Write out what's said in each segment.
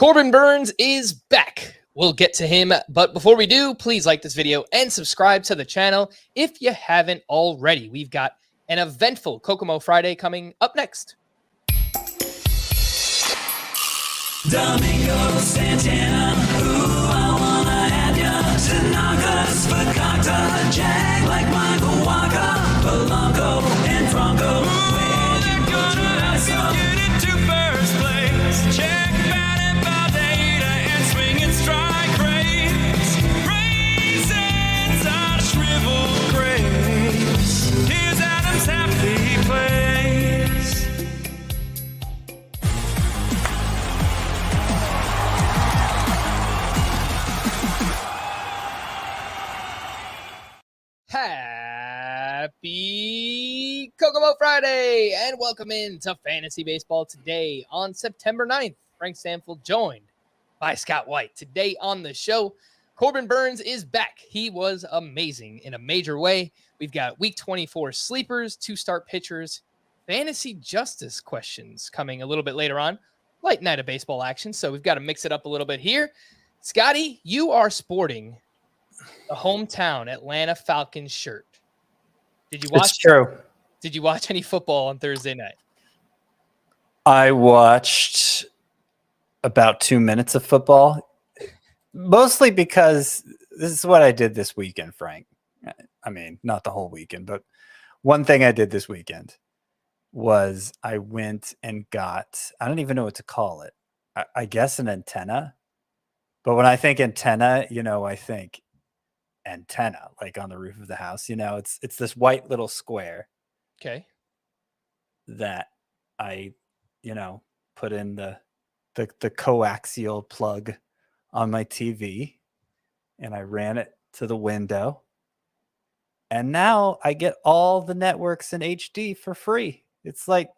Corbin Burnes is back. We'll get to him, but before we do, please like this video and subscribe to the channel if you haven't already. We've got an eventful Kokomo Friday coming up next. Domingo Santana, ooh, I wanna have ya. Tanaka's Fakakta, Jag like Michael Waka, Polanco and Franco. Where'd you put your ass up? Get into first place. Check batting by data and swinging strike rates. Raisins are shriveled grapes. Here's Adam's happy place. Happy Kokomo Friday and welcome into Fantasy Baseball today on September 9th. Frank Stampfl joined by Scott White. Today on the show, Corbin Burnes is back. He was amazing in a major way. We've got week 24 sleepers, 2-start pitchers, fantasy justice questions coming a little bit later on. Light night of baseball action, so we've got to mix it up a little bit here. Scotty, you are sporting the hometown Atlanta Falcons shirt. Did you watch? It's true. Did you watch any football on Thursday night? I watched about 2 minutes of football, mostly because this is what I did this weekend, Frank. I mean, not the whole weekend, but one thing I did this weekend was I went and got, I don't even know what to call it. I guess an antenna. But when I think antenna, I think antenna, like on the roof of the house. It's this white little square. Okay. That I, put in the coaxial plug on my TV, and I ran it to the window. And now I get all the networks in HD for free. It's like,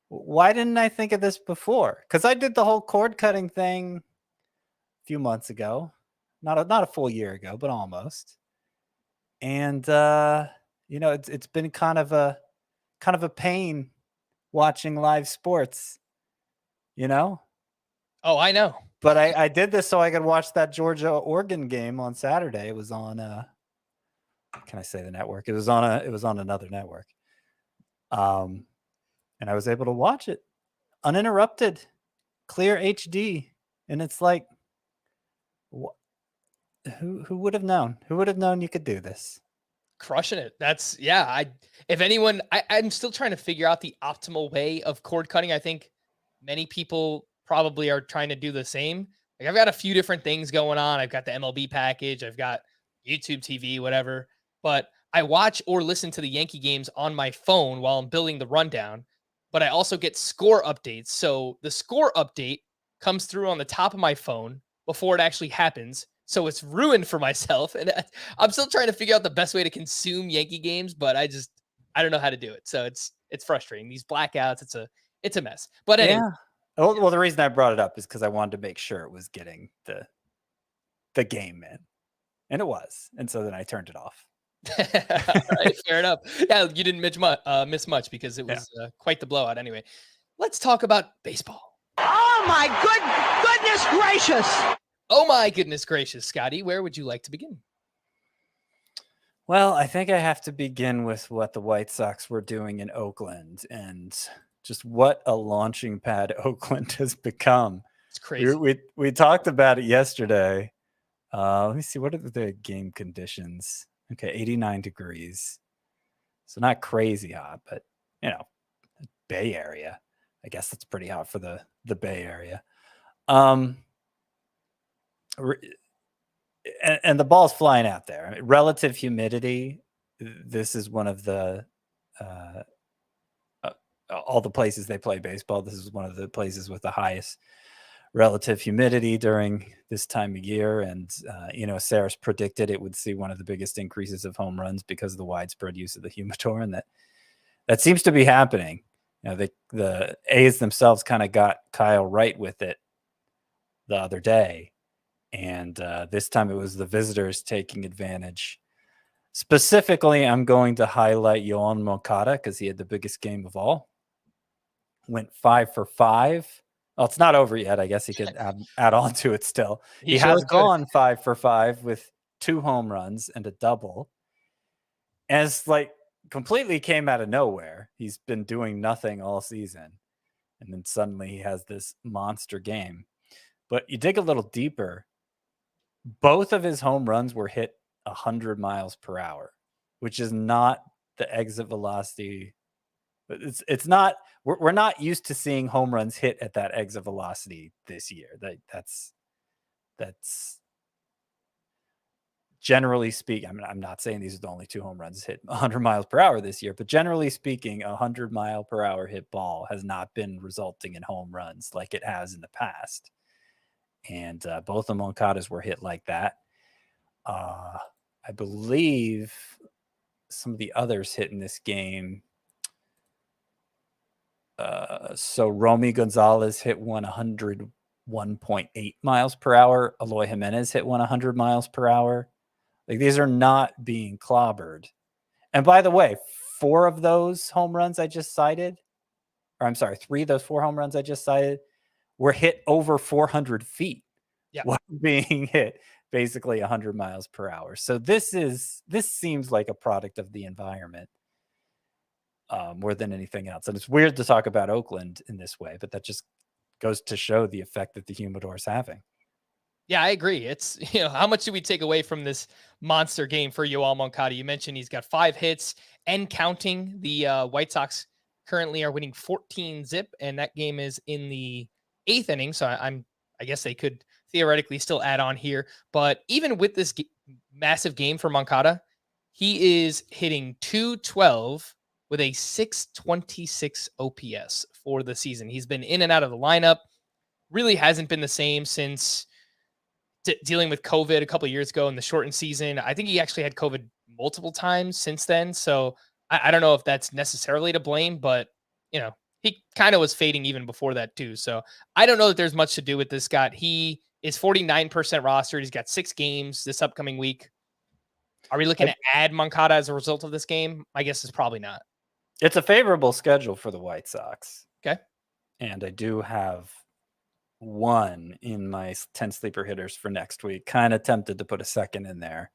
why didn't I think of this before? Because I did the whole cord cutting thing a few months ago. Not a full year ago, but almost. And it's been kind of a pain watching live sports, Oh, I know. But I did this so I could watch that Georgia-Oregon game on Saturday. It was on can I say the network? It was on another network. And I was able to watch it uninterrupted, clear HD. And it's like, who would have known? Who would have known you could do this? Crushing it. That's if anyone, I'm still trying to figure out the optimal way of cord cutting. I think many people probably are trying to do the same. Like I've got a few different things going on. I've got the MLB package. I've got YouTube TV, whatever, but I watch or listen to the Yankee games on my phone while I'm building the rundown, but I also get score updates. So the score update comes through on the top of my phone before it actually happens. So it's ruined for myself. And I'm still trying to figure out the best way to consume Yankee games, but I don't know how to do it. So it's frustrating. These blackouts, it's a mess. But anyway. Yeah. Well, the reason I brought it up is because I wanted to make sure it was getting the game in. And it was. And so then I turned it off. Right, fair enough. Yeah, you didn't miss much because it was quite the blowout. Anyway, let's talk about baseball. Oh my goodness gracious! Oh my goodness gracious, Scotty, where would you like to begin? Well, I think I have to begin with what the White Sox were doing in Oakland and just what a launching pad Oakland has become. It's crazy. We talked about it yesterday. Let me see. What are the game conditions? Okay, 89 degrees. So not crazy hot, but, Bay Area. I guess that's pretty hot for the Bay Area. And the ball's flying out there. I mean, relative humidity, this is one of the all the places they play baseball. This is one of the places with the highest relative humidity during this time of year. And, Sears predicted it would see one of the biggest increases of home runs because of the widespread use of the humidor. And that seems to be happening. The A's themselves kind of got Kyle right with it the other day. And this time it was the visitors taking advantage. Specifically, I'm going to highlight Yoan Moncada because he had the biggest game of all. Went 5 for 5 Well, it's not over yet. I guess he could add on to it still. He sure has could. gone 5 for 5 with 2 home runs and a double. And it's like completely came out of nowhere. He's been doing nothing all season. And then suddenly he has this monster game. But you dig a little deeper, both of his home runs were hit 100 miles per hour, which is not the exit velocity. It's not, we're not used to seeing home runs hit at that exit velocity this year. That's generally speaking. I mean, I'm not saying these are the only 2 home runs hit 100 miles per hour this year, but generally speaking, a 100 mile per hour hit ball has not been resulting in home runs like it has in the past. And both of Moncadas were hit like that. I believe some of the others hit in this game. So Romy Gonzalez hit 101.8 miles per hour. Eloy Jimenez hit 100 miles per hour. Like, these are not being clobbered. And by the way, 4 of those home runs I just cited, or I'm sorry, 3 of those 4 home runs I just cited were hit over 400 feet. Yeah. While being hit basically 100 miles per hour. So this seems like a product of the environment more than anything else. And it's weird to talk about Oakland in this way, but that just goes to show the effect that the humidor is having. Yeah, I agree. It's, how much do we take away from this monster game for Yoan Moncada? You mentioned he's got 5 hits and counting. The White Sox currently are winning 14-0, and that game is in the 8th inning. So I guess they could theoretically still add on here. But even with this massive game for Moncada, he is hitting .212 with a 626 OPS for the season. He's been in and out of the lineup. Really hasn't been the same since dealing with COVID a couple of years ago in the shortened season. I think he actually had COVID multiple times since then. So I don't know if that's necessarily to blame, but he kind of was fading even before that too. So I don't know that there's much to do with this, Scott. He is 49% rostered. He's got 6 games this upcoming week. Are we looking to add Moncada as a result of this game? My guess is probably not. It's a favorable schedule for the White Sox. Okay. And I do have 1 in my 10 sleeper hitters for next week. Kind of tempted to put a second in there,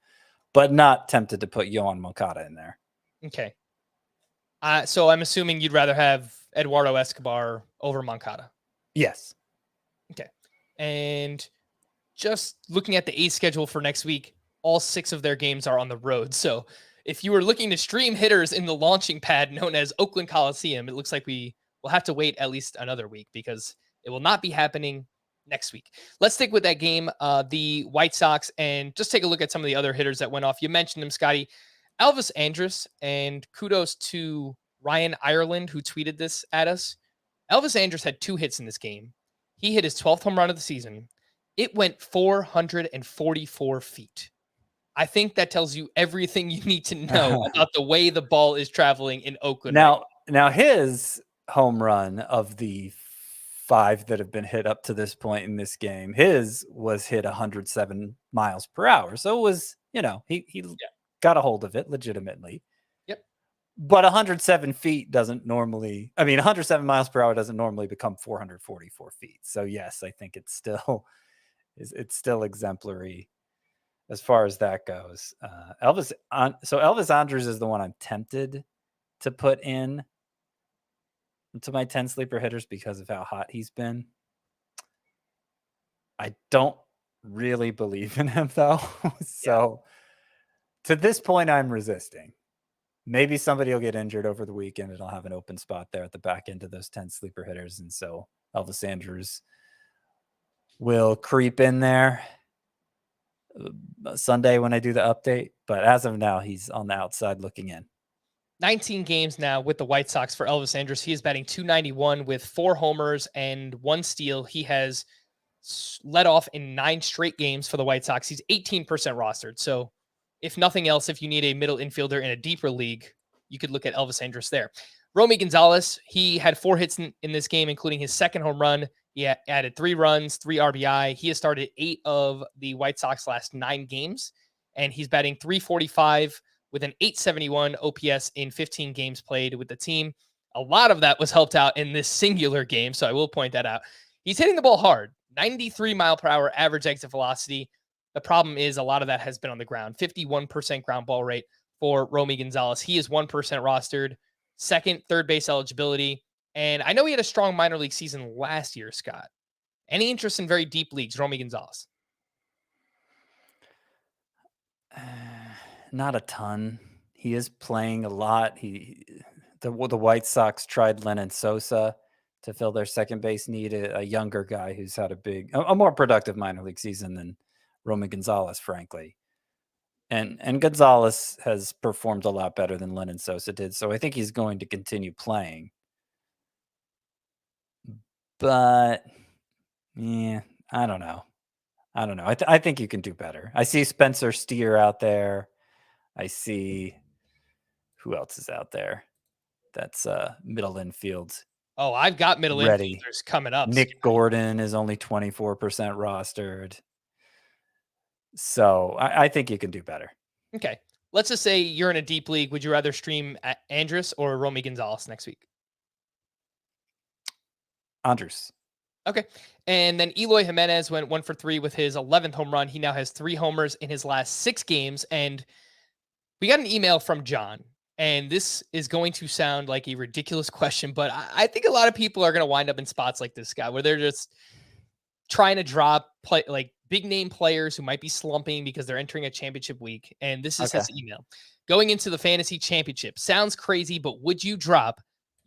but not tempted to put Yoan Moncada in there. Okay. So I'm assuming you'd rather have Eduardo Escobar over Moncada. Yes. Okay. And just looking at the A's schedule for next week, all 6 of their games are on the road. So if you were looking to stream hitters in the launching pad known as Oakland Coliseum, it looks like we will have to wait at least another week because it will not be happening next week. Let's stick with that game, the White Sox, and just take a look at some of the other hitters that went off. You mentioned them, Scotty. Elvis Andrus, and kudos to Ryan Ireland, who tweeted this at us. Elvis Andrus had 2 hits in this game. He hit his 12th home run of the season. It went 444 feet. I think that tells you everything you need to know about the way the ball is traveling in Oakland. Now his home run of the 5 that have been hit up to this point in this game, his was hit 107 miles per hour. So it was, he got a hold of it legitimately. Yep. But 107 feet doesn't normally, 107 miles per hour doesn't normally become 444 feet. So yes, I think it's still exemplary as far as that goes. Elvis Andrus is the one I'm tempted to put in to my 10 sleeper hitters because of how hot he's been. I don't really believe in him though. So to this point, I'm resisting. Maybe somebody will get injured over the weekend and I'll have an open spot there at the back end of those 10 sleeper hitters. And so Elvis Andrus will creep in there Sunday when I do the update. But as of now, he's on the outside looking in. 19 games now with the White Sox for Elvis Andrus. He is batting .291 with 4 homers and 1 steal. He has led off in 9 straight games for the White Sox. He's 18% rostered. So if nothing else, if you need a middle infielder in a deeper league, you could look at Elvis Andrus there. Romy Gonzalez, he had 4 hits in this game, including his 2nd home run. He added 3 runs, 3 RBI. He has started 8 of the White Sox last 9 games, and he's batting .345 with an .871 OPS in 15 games played with the team. A lot of that was helped out in this singular game, so I will point that out. He's hitting the ball hard, 93 mile per hour average exit velocity. The problem is a lot of that has been on the ground, 51% ground ball rate for Romy Gonzalez. He is 1% rostered, second, third base eligibility. And I know he had a strong minor league season last year, Scott. Any interest in very deep leagues, Romy Gonzalez? Not a ton. He is playing a lot. The White Sox tried Lennon Sosa to fill their second base need, a younger guy who's had a more productive minor league season than Romy Gonzalez, frankly. And Gonzalez has performed a lot better than Lennon Sosa did, so I think he's going to continue playing. But yeah, I don't know. I think you can do better. I see Spencer Steer out there. I see who else is out there. That's middle infield. Oh, I've got middle Ready. infielders coming up. Nick Scott. Gordon is only 24% rostered. So I think you can do better. Okay. Let's just say you're in a deep league. Would you rather stream Andrus or Romy Gonzalez next week? Andrus. Okay. And then Eloy Jimenez went 1 for 3 with his 11th home run. He now has 3 homers in his last 6 games. And we got an email from John. And this is going to sound like a ridiculous question, but I think a lot of people are going to wind up in spots like this guy where they're just trying to drop like big name players who might be slumping because they're entering a championship week. And this is his email. Going into the fantasy championship. Sounds crazy, but would you drop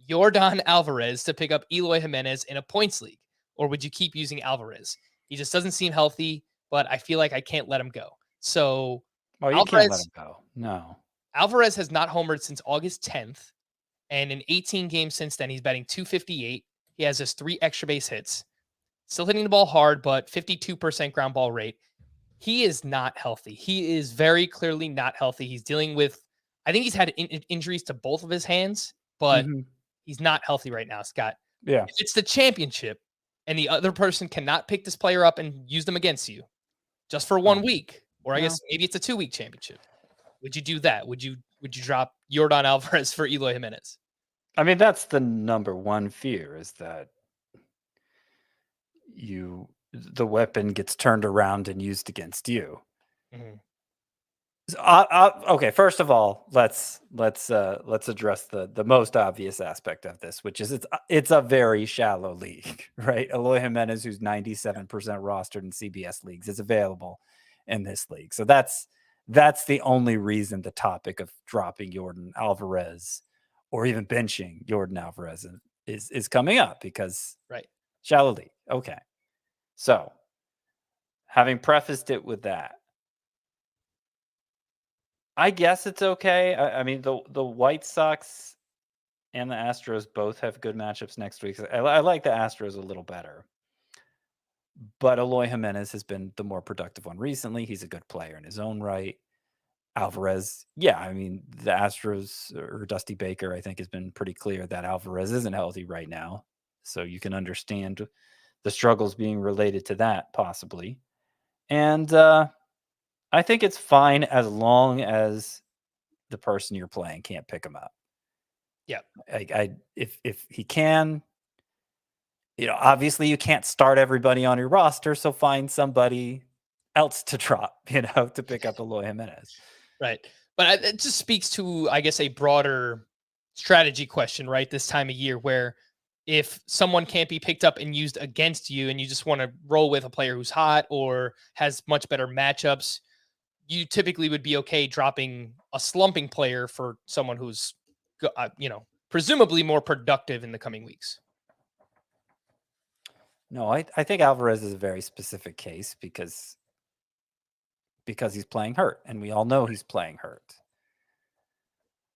Yordan Alvarez to pick up Eloy Jimenez in a points league? Or would you keep using Alvarez? He just doesn't seem healthy, but I feel like I can't let him go. So you can't let him go. No. Alvarez has not homered since August 10th. And in 18 games since then, he's batting .258. He has his 3 extra base hits. Still hitting the ball hard, but 52% ground ball rate. He is not healthy. He is very clearly not healthy. He's dealing with, I think he's had injuries to both of his hands, but he's not healthy right now, Scott. Yeah. If it's the championship and the other person cannot pick this player up and use them against you just for 1 week, or I guess maybe it's a 2-week championship, would you do that? Would you drop Yordan Alvarez for Eloy Jimenez? I mean, that's the number one fear, is that the weapon gets turned around and used against you. Okay, first of all, let's address the most obvious aspect of this, which is it's a very shallow league, right? Eloy Jimenez, who's 97% rostered in CBS leagues, is available in this league. So that's the only reason the topic of dropping Yordan Alvarez or even benching Yordan Alvarez is coming up, because shallow league. Okay. So having prefaced it with that, I guess it's okay. I mean, the White Sox and the Astros both have good matchups next week. I like the Astros a little better. But Eloy Jimenez has been the more productive one recently. He's a good player in his own right. Alvarez, I mean, the Astros, or Dusty Baker, I think, has been pretty clear that Alvarez isn't healthy right now. So you can understand the struggles being related to that, possibly. And I think it's fine as long as the person you're playing can't pick him up. Yeah. If he can, obviously you can't start everybody on your roster, so find somebody else to drop, to pick up Eloy Jimenez. Right. But it just speaks to, I guess, a broader strategy question, right? This time of year, where if someone can't be picked up and used against you and you just want to roll with a player who's hot or has much better matchups, you typically would be okay dropping a slumping player for someone who's, presumably more productive in the coming weeks. No, I think Alvarez is a very specific case because he's playing hurt, and we all know he's playing hurt.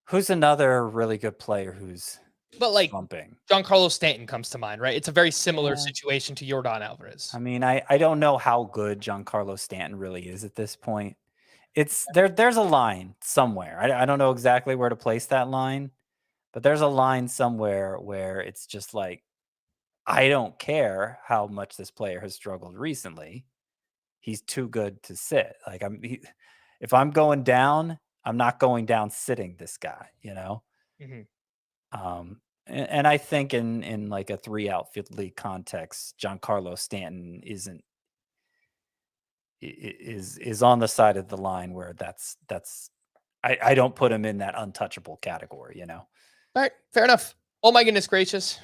Who's another really good player who's slumping? Giancarlo Stanton comes to mind, right? It's a very similar situation to Yordan Alvarez. I mean, I don't know how good Giancarlo Stanton really is at this point. There's a line somewhere. I don't know exactly where to place that line, but there's a line somewhere where it's just like, I don't care how much this player has struggled recently. He's too good to sit. Like, if I'm going down, I'm not going down sitting this guy, And I think in like a 3 outfield league context, Giancarlo Stanton is on the side of the line where that's I don't put him in that untouchable category, you know. All right, fair enough. Oh my goodness gracious,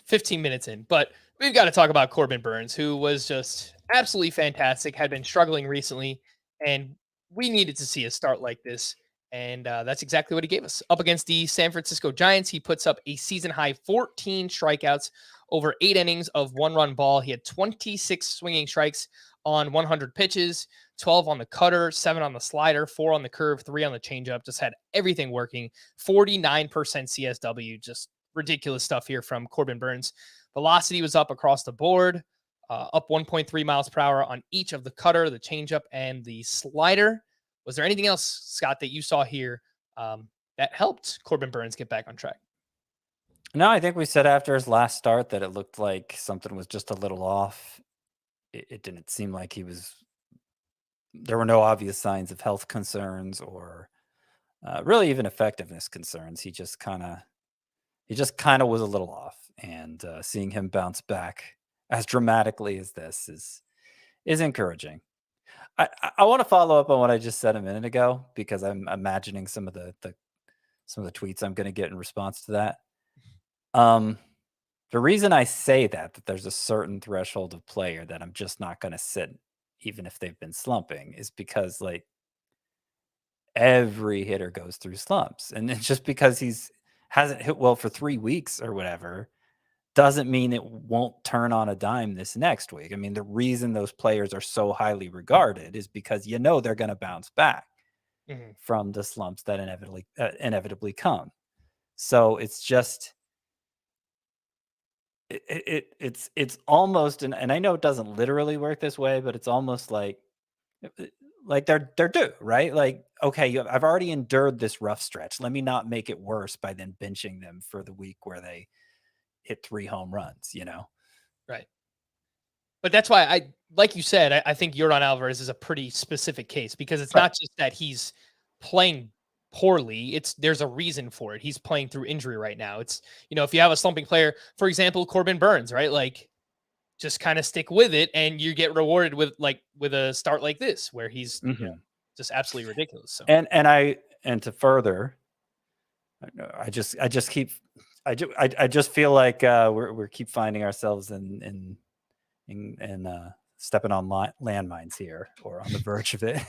15 minutes in, but we've got to talk about Corbin Burnes, who was just absolutely fantastic, had been struggling recently, and we needed to see a start like this. And that's exactly what he gave us. Up against the San Francisco Giants, he puts up a season high 14 strikeouts over 8 innings of 1-run ball. He had 26 swinging strikes on 100 pitches, 12 on the cutter, 7 on the slider, 4 on the curve, 3 on the changeup. Just had everything working. 49% CSW. Just ridiculous stuff here from Corbin Burnes. Velocity was up across the board, up 1.3 miles per hour on each of the cutter, the changeup, and the slider. Was there anything else, Scott, that you saw here that helped Corbin Burnes get back on track? No, I think we said after his last start that it looked like something was just a little off. It didn't seem like there were no obvious signs of health concerns or really even effectiveness concerns. He just kind of was a little off, and seeing him bounce back as dramatically as this is encouraging. I want to follow up on what I just said a minute ago, because I'm imagining some of the tweets I'm going to get in response to that. The reason I say that there's a certain threshold of player that I'm just not going to sit, even if they've been slumping, is because like every hitter goes through slumps, and it's just because hasn't hit well for 3 weeks or whatever doesn't mean it won't turn on a dime this next week. I mean, the reason those players are so highly regarded is because they're going to bounce back from the slumps that inevitably come. So it's just it's almost, and I know it doesn't literally work this way, but it's almost like they're due, right? Like, okay, I've already endured this rough stretch. Let me not make it worse by then benching them for the week where they hit 3 home runs, you know? Right. But that's why like you said, I think Yordan Alvarez is a pretty specific case, because it's not just that he's playing poorly. There's a reason for it. He's playing through injury right now. It's, if you have a slumping player, for example, Corbin Burnes, right? Like, just kind of stick with it and you get rewarded with a start like this, where he's just absolutely ridiculous. So, and to further, I just feel like we keep finding ourselves in stepping on landmines here, or on the verge of it.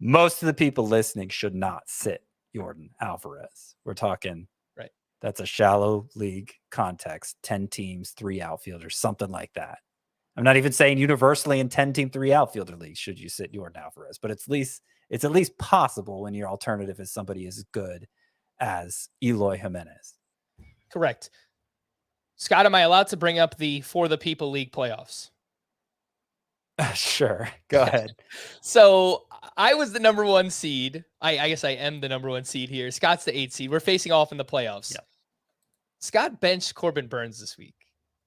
Most of the people listening should not sit Yordan Alvarez. We're talking, right? That's a shallow league context, 10 teams, 3 outfielders, something like that. I'm not even saying universally in 10-team, 3 outfielder leagues should you sit Yordan Alvarez, but it's at least possible when your alternative is somebody as good as Eloy Jimenez. Correct. Scott, am I allowed to bring up the For the People League playoffs? Sure. Go ahead. So I was the number 1 seed. I guess I am the number 1 seed here. Scott's the 8th seed. We're facing off in the playoffs. Yep. Scott benched Corbin Burnes this week.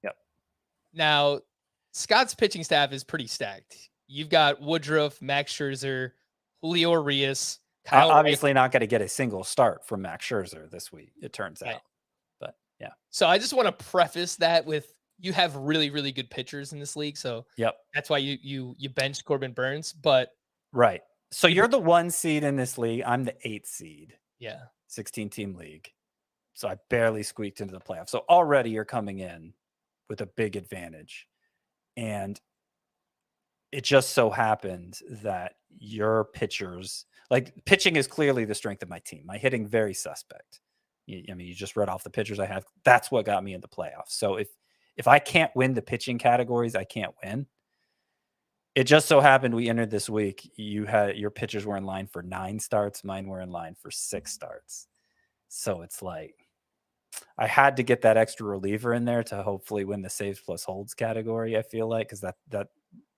Yep. Now, Scott's pitching staff is pretty stacked. You've got Woodruff, Max Scherzer, Julio Urias. Kyle obviously Wright. not going to get a single start from Max Scherzer this week, it turns out. But yeah. So I just want to preface that with, you have really, really good pitchers in this league. So that's why you benched Corbin Burnes. But right. So you're the 1 seed in this league. I'm the 8th seed. Yeah. 16-team league. So I barely squeaked into the playoffs. So already you're coming in with a big advantage. And it just so happened that your pitchers, like, pitching is clearly the strength of my team. My hitting, very suspect. I mean, you just read off the pitchers I have. That's what got me in the playoffs. So if I can't win the pitching categories, I can't win. It just so happened we entered this week. Your pitchers were in line for 9 starts. Mine were in line for 6 starts. So it's like, I had to get that extra reliever in there to hopefully win the saves plus holds category. I feel like, because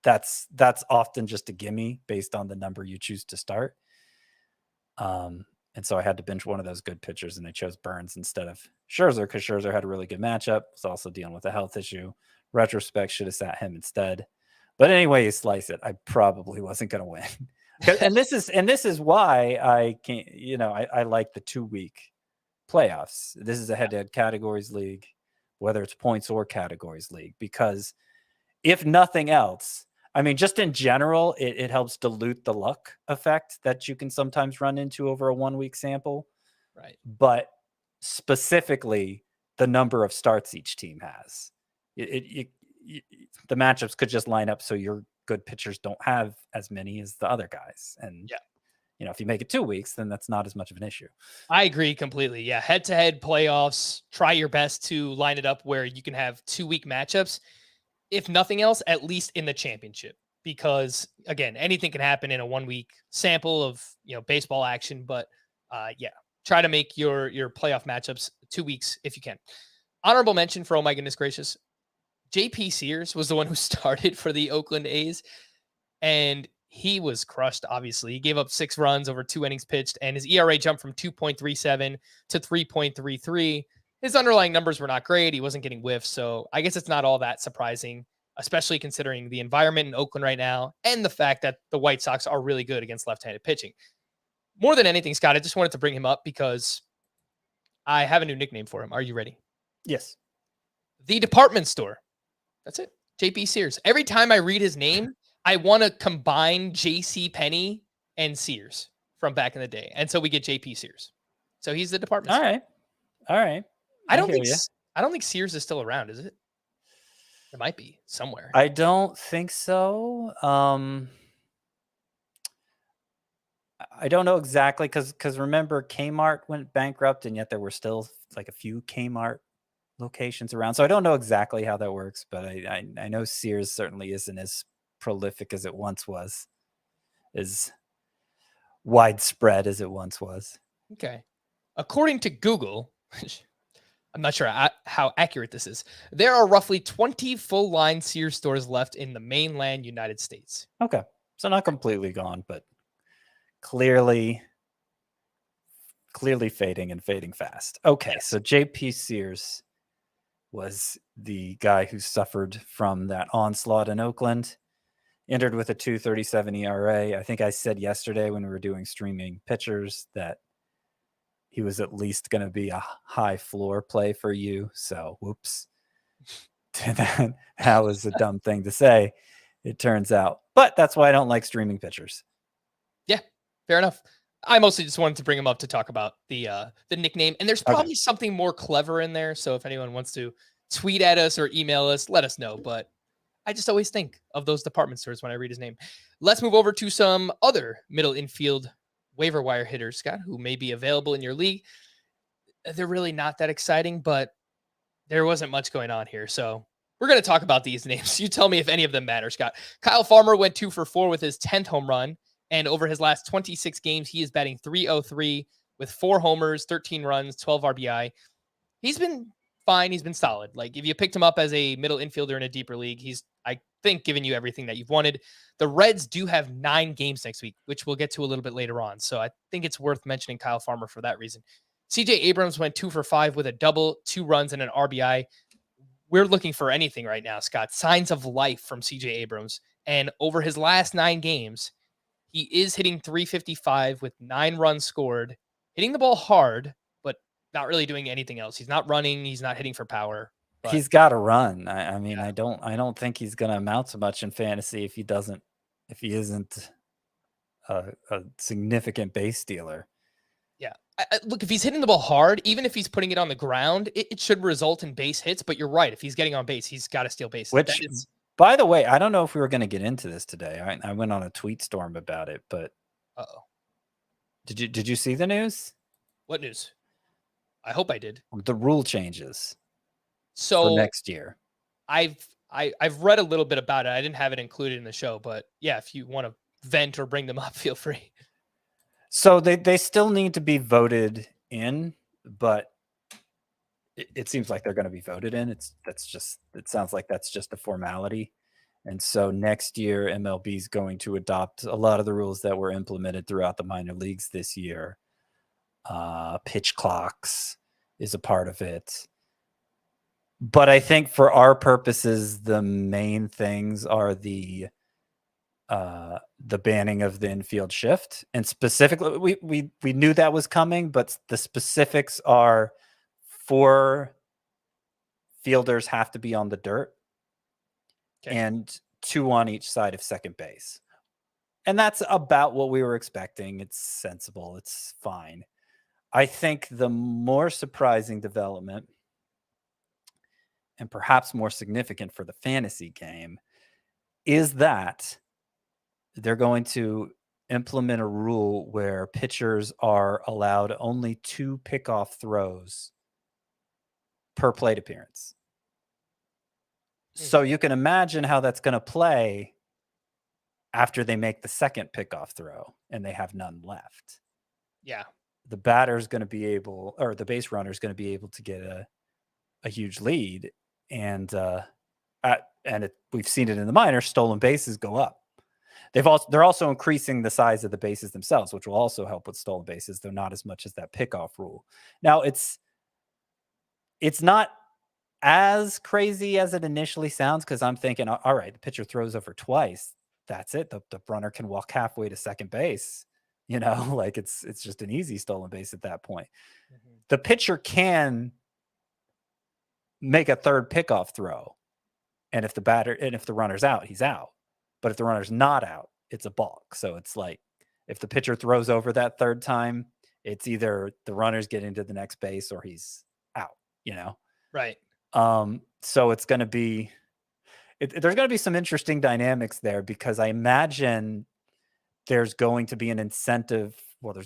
that's often just a gimme based on the number you choose to start. And so I had to bench one of those good pitchers, and I chose Burnes instead of Scherzer, because Scherzer had a really good matchup. Was also dealing with a health issue. Retrospect, should have sat him instead. But anyway, you slice it, I probably wasn't going to win. And this is why I can't. I like the 2-week playoffs. This is a head-to-head categories league, whether it's points or categories league, because if nothing else, I mean, just in general, it helps dilute the luck effect that you can sometimes run into over a 1 week sample. Right. But specifically, the number of starts each team has. The matchups could just line up so your good pitchers don't have as many as the other guys. And, if you make it 2 weeks, then that's not as much of an issue. I agree completely. Yeah. Head-to-head playoffs, try your best to line it up where you can have 2 week matchups. If nothing else, at least in the championship, because again, anything can happen in a 1 week sample of, baseball action, but try to make your playoff matchups 2 weeks if you can. Honorable mention for, oh my goodness gracious, JP Sears was the one who started for the Oakland A's, and he was crushed. Obviously, he gave up 6 runs over 2 innings pitched, and his ERA jumped from 2.37 to 3.33. His underlying numbers were not great. He wasn't getting whiffs. So I guess it's not all that surprising, especially considering the environment in Oakland right now and the fact that the White Sox are really good against left-handed pitching. More than anything, Scott, I just wanted to bring him up because I have a new nickname for him. Are you ready? Yes. The department store. That's it. JP Sears. Every time I read his name, I want to combine JC Penney and Sears from back in the day. And so we get JP Sears. So he's the department store. All right. I don't think Sears is still around, is it? It might be somewhere. I don't think so. I don't know exactly because remember Kmart went bankrupt, and yet there were still like a few Kmart locations around. So I don't know exactly how that works, but I know Sears certainly isn't as prolific as it once was, as widespread as it once was. Okay. According to Google, I'm not sure how accurate this is, there are roughly 20 full-line Sears stores left in the mainland United States. Okay. So not completely gone, but clearly fading and fading fast. Okay. Yes. So JP Sears was the guy who suffered from that onslaught in Oakland, entered with a 2.37 ERA. I think I said yesterday when we were doing streaming pitchers that he was at least going to be a high floor play for you. So, whoops. That was a dumb thing to say, it turns out. But that's why I don't like streaming pitchers. Yeah, fair enough. I mostly just wanted to bring him up to talk about the nickname. And there's probably something more clever in there. So if anyone wants to tweet at us or email us, let us know. But I just always think of those department stores when I read his name. Let's move over to some other middle infield waiver wire hitters, Scott, who may be available in your league. They're really not that exciting, but there wasn't much going on here. So we're going to talk about these names. You tell me if any of them matter, Scott. Kyle Farmer went 2 for 4 with his 10th home run. And over his last 26 games, he is batting .303 with 4 homers, 13 runs, 12 RBI. He's been fine. He's been solid. Like if you picked him up as a middle infielder in a deeper league, he's, I think, giving you everything that you've wanted. The Reds do have 9 games next week, which we'll get to a little bit later on. So I think it's worth mentioning Kyle Farmer for that reason. CJ Abrams went 2 for 5 with a double, 2 runs, and an RBI. We're looking for anything right now, Scott. Signs of life from CJ Abrams. And over his last 9 games, he is hitting .355 with 9 runs scored, hitting the ball hard, but not really doing anything else. He's not running. He's not hitting for power. But he's got to run. I mean, yeah. I don't think he's going to amount to much in fantasy if he isn't a significant base stealer. Yeah. Look, if he's hitting the ball hard, even if he's putting it on the ground, it should result in base hits. But you're right. If he's getting on base, he's got to steal bases. Which, by the way, I don't know if we were going to get into this today. I went on a tweet storm about it, but did you see the news? What news? I hope I did. The rule changes for next year. I've read a little bit about it. I didn't have it included in the show, but yeah, if you want to vent or bring them up, feel free. So they still need to be voted in, but it seems like they're going to be voted in. It sounds like that's just a formality. And so next year, MLB is going to adopt a lot of the rules that were implemented throughout the minor leagues this year. Pitch clocks is a part of it. But I think for our purposes, the main things are the the banning of the infield shift, and specifically, we knew that was coming, but the specifics are 4 fielders have to be on the dirt, and 2 on each side of second base. And that's about what we were expecting. It's sensible. It's fine. I think the more surprising development, and perhaps more significant for the fantasy game, is that they're going to implement a rule where pitchers are allowed only 2 pickoff throws per plate appearance. So you can imagine how that's going to play after they make the second pickoff throw and they have none left. Yeah. The batter's going to be able, or the base runner's going to be able to get a huge lead. And we've seen it in the minors, stolen bases go up. They're also increasing the size of the bases themselves, which will also help with stolen bases, though not as much as that pickoff rule. Now it's not as crazy as it initially sounds, because I'm thinking, all right, the pitcher throws over twice. That's it. The runner can walk halfway to second base. Like it's just an easy stolen base at that point. Mm-hmm. The pitcher can make a third pickoff throw, and if the runner's out, he's out. But if the runner's not out, it's a balk. So it's like if the pitcher throws over that third time, it's either the runner's getting to the next base or he's out. Right. So it's going to be, there's going to be some interesting dynamics there, because I imagine there's going to be an incentive. Well,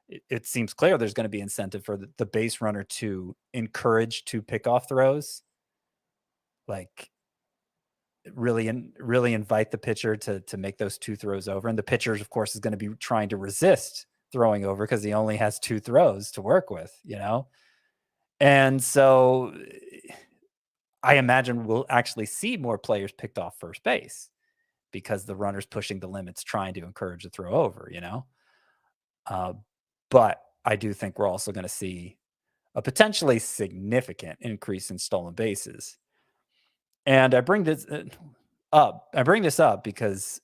it seems clear there's going to be incentive for the base runner to encourage 2 pickoff throws, like really invite the pitcher to make those 2 throws over. And the pitcher, of course, is going to be trying to resist throwing over because he only has 2 throws to work with, And so I imagine we'll actually see more players picked off first base because the runner's pushing the limits, trying to encourage a throw over, But I do think we're also going to see a potentially significant increase in stolen bases. And I bring this up because,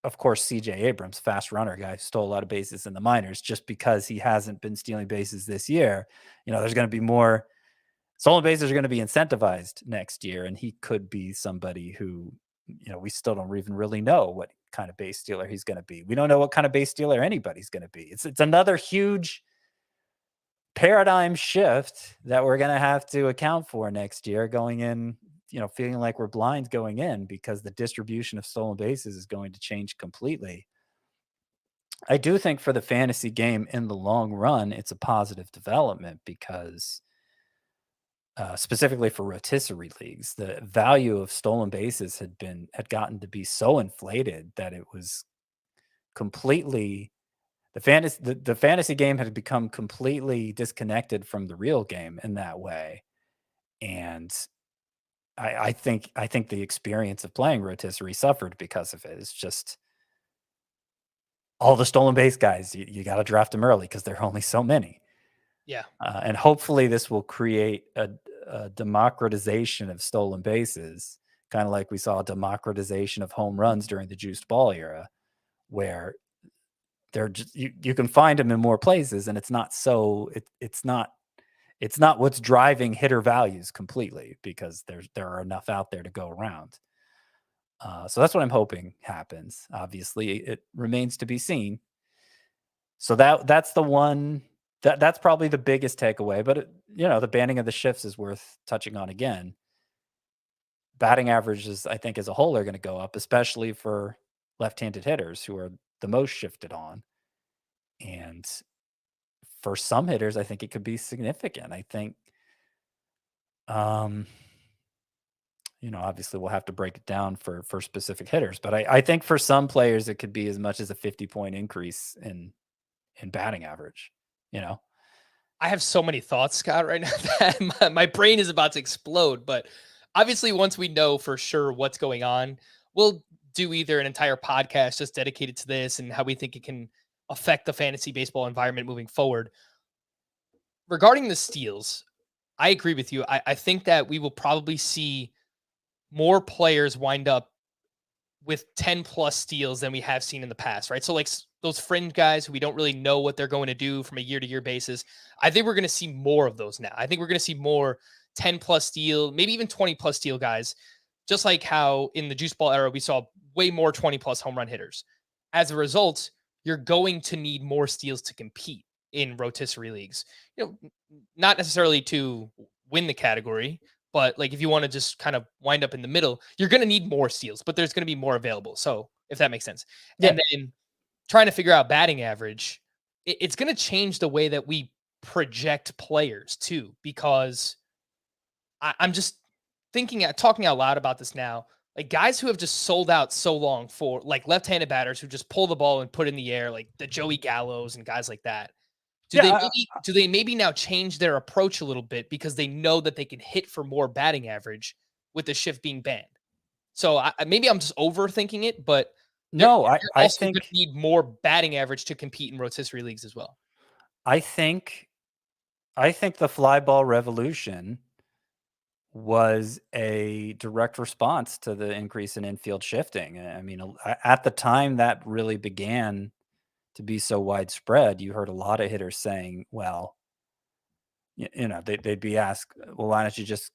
of course, CJ Abrams, fast runner guy, stole a lot of bases in the minors. Just because he hasn't been stealing bases this year, there's going to be more stolen bases are going to be incentivized next year. And he could be somebody who, we still don't even really know what kind of base stealer he's going to be. We don't know what kind of base stealer anybody's going to be. It's another huge paradigm shift that we're going to have to account for next year, going in, feeling like we're blind going in, because the distribution of stolen bases is going to change completely. I do think for the fantasy game in the long run, it's a positive development, because specifically for rotisserie leagues, the value of stolen bases had gotten to be so inflated that it was completely, the fantasy game had become completely disconnected from the real game in that way. And I think the experience of playing rotisserie suffered because of it. It's just all the stolen base guys, you got to draft them early because there are only so many. Yeah. And hopefully this will create a democratization of stolen bases, kind of like we saw a democratization of home runs during the juiced ball era, where they're just, you can find them in more places, and it's not what's driving hitter values completely, because there are enough out there to go around. So that's what I'm hoping happens. Obviously, it remains to be seen. So that's the one that's probably the biggest takeaway. But the banning of the shifts is worth touching on again. Batting averages, I think, as a whole are going to go up, especially for left-handed hitters who are the most shifted on. And for some hitters, I think it could be significant. I think, obviously we'll have to break it down for specific hitters, but I think for some players, it could be as much as a 50-point increase in batting average, I have so many thoughts, Scott, right now that my brain is about to explode. But obviously, once we know for sure what's going on, we'll do either an entire podcast just dedicated to this and how we think it can affect the fantasy baseball environment moving forward. Regarding the steals, I agree with you. I think that we will probably see more players wind up with 10 plus steals than we have seen in the past, right? So like those fringe guys who we don't really know what they're going to do from a year to year basis. I think we're going to see more of those now. I think we're going to see more 10 plus steal, maybe even 20 plus steal guys, just like how in the juice ball era, we saw way more 20 plus home run hitters. As a result, you're going to need more steals to compete in rotisserie leagues. Not necessarily to win the category, but like if you want to just kind of wind up in the middle, you're going to need more steals, but there's going to be more available. So if that makes sense. Yeah. And then trying to figure out batting average, it's going to change the way that we project players too, because I'm just talking out loud about this now. Like guys who have just sold out so long for like left-handed batters who just pull the ball and put it in the air, like the Joey Gallos and guys like that. Do they maybe now change their approach a little bit because they know that they can hit for more batting average with the shift being banned? So maybe I'm just overthinking it, but no, I think going to need more batting average to compete in rotisserie leagues as well. I think the fly ball revolution was a direct response to the increase in infield shifting. I mean, at the time that really began to be so widespread, you heard a lot of hitters saying, well, they'd be asked, well, why don't you just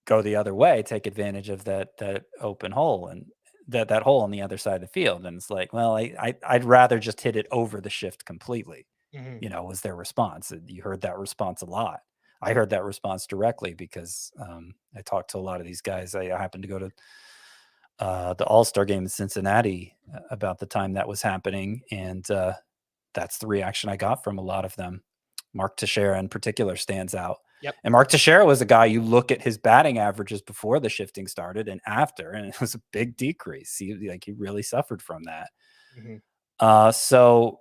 go the other way, take advantage of that open hole and that hole on the other side of the field? And it's like, well, I'd rather just hit it over the shift completely, was their response. You heard that response a lot. I heard that response directly because I talked to a lot of these guys. I happened to go to the All-Star game in Cincinnati about the time that was happening. And that's the reaction I got from a lot of them. Mark Teixeira in particular stands out. Yep. And Mark Teixeira was a guy, you look at his batting averages before the shifting started and after, and it was a big decrease. He really suffered from that. So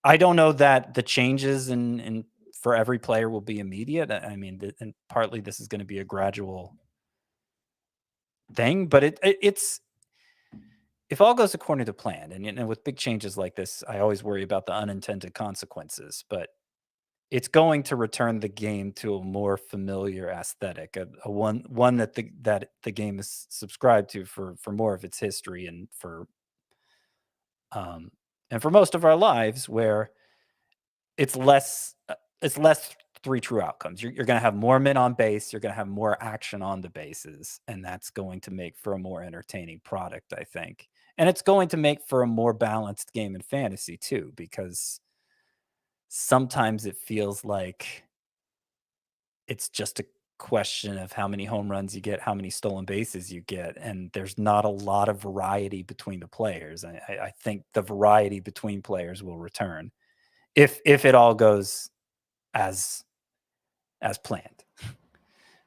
I don't know that the changes in for every player will be immediate. I mean, and partly this is going to be a gradual thing, but it's if all goes according to plan, and with big changes like this, I always worry about the unintended consequences, but it's going to return the game to a more familiar aesthetic, a one that the game is subscribed to for more of its history and for most of our lives, where it's less three true outcomes. You're going to have more men on base. You're going to have more action on the bases, and that's going to make for a more entertaining product, I think. And it's going to make for a more balanced game in fantasy too, because sometimes it feels like it's just a question of how many home runs you get, how many stolen bases you get, and there's not a lot of variety between the players. I think the variety between players will return if it all goes as planned.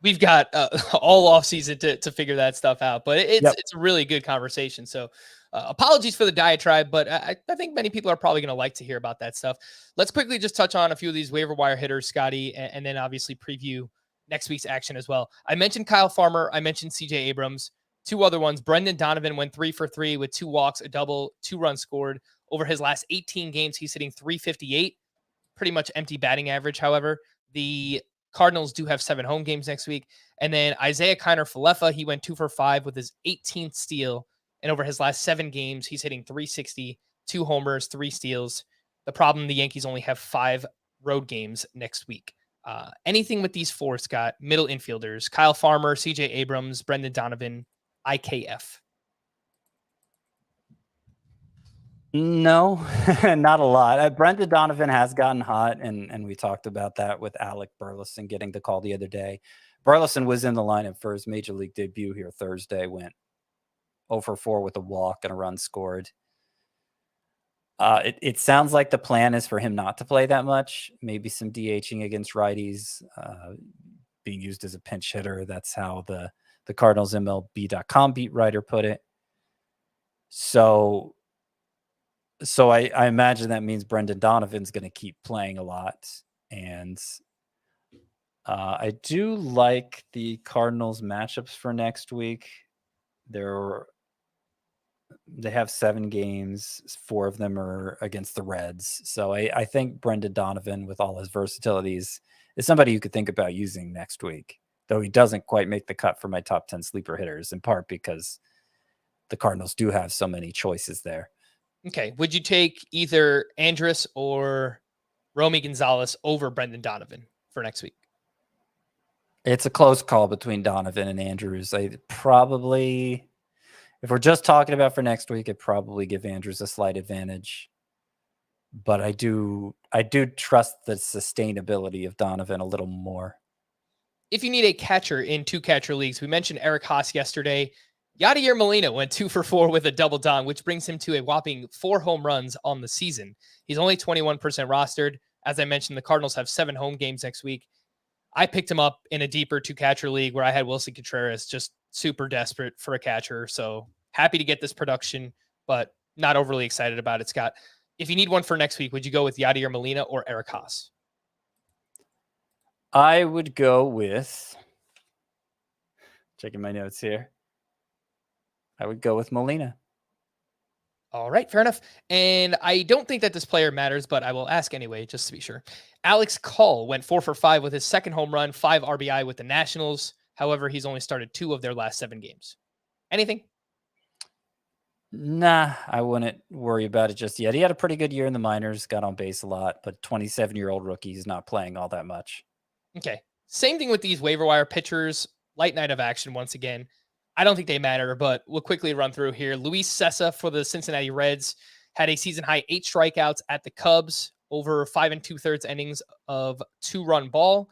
We've got all off season to figure that stuff out, but it's a really good conversation. So apologies for the diatribe, but I think many people are probably going to like to hear about that stuff. Let's quickly just touch on a few of these waiver wire hitters, Scotty, and then obviously preview next week's action as well. I mentioned Kyle Farmer. I mentioned CJ Abrams. Two other ones. Brendan Donovan went 3 for 3 with 2 walks, a double, 2 runs scored. Over his last 18 games, he's hitting .358. Pretty much empty batting average, however. The Cardinals do have 7 home games next week. And then Isaiah Kiner-Falefa, he went 2 for 5 with his 18th steal. And over his last 7 games, he's hitting .360, 2 homers, 3 steals. The problem, the Yankees only have 5 road games next week. Anything with these 4, Scott, middle infielders, Kyle Farmer, CJ Abrams, Brendan Donovan, IKF. No, not a lot. Brendan Donovan has gotten hot, and we talked about that with Alec Burleson getting the call the other day. Burleson was in the lineup for his major league debut here Thursday, went 0 for 4 with a walk and a run scored. It sounds like the plan is for him not to play that much, maybe some DHing against righties, being used as a pinch hitter. That's how the Cardinals MLB.com beat writer put it. So I imagine that means Brendan Donovan's going to keep playing a lot. And I do like the Cardinals matchups for next week. They have 7 games. 4 of them are against the Reds. So I think Brendan Donovan, with all his versatilities, is somebody you could think about using next week, though he doesn't quite make the cut for my top 10 sleeper hitters, in part because the Cardinals do have so many choices there. Okay. Would you take either Andrus or Romy Gonzalez over Brendan Donovan for next week? It's a close call between Donovan and Andrews. I probably, if we're just talking about for next week, I'd probably give Andrews a slight advantage. But I do trust the sustainability of Donovan a little more. If you need a catcher in 2-catcher leagues, we mentioned Eric Haas yesterday. Yadier Molina went 2 for 4 with a double dong, which brings him to a whopping 4 home runs on the season. He's only 21% rostered. As I mentioned, the Cardinals have 7 home games next week. I picked him up in a deeper 2-catcher league where I had Wilson Contreras, just super desperate for a catcher. So happy to get this production, but not overly excited about it, Scott. If you need one for next week, would you go with Yadier Molina or Eric Haas? I would go with, checking my notes here, I would go with Molina. All right, fair enough. And I don't think that this player matters, but I will ask anyway, just to be sure. Alex Call went 4 for 5 with his second home run, 5 RBI with the Nationals. However, he's only started 2 of their last 7 games. Anything? Nah, I wouldn't worry about it just yet. He had a pretty good year in the minors, got on base a lot, but 27-year-old rookie is not playing all that much. Okay. Same thing with these waiver wire pitchers. Light night of action once again. I don't think they matter, but we'll quickly run through here. Luis Cessa for the Cincinnati Reds had a season-high 8 strikeouts at the Cubs, over 5 2/3 innings of 2-run ball.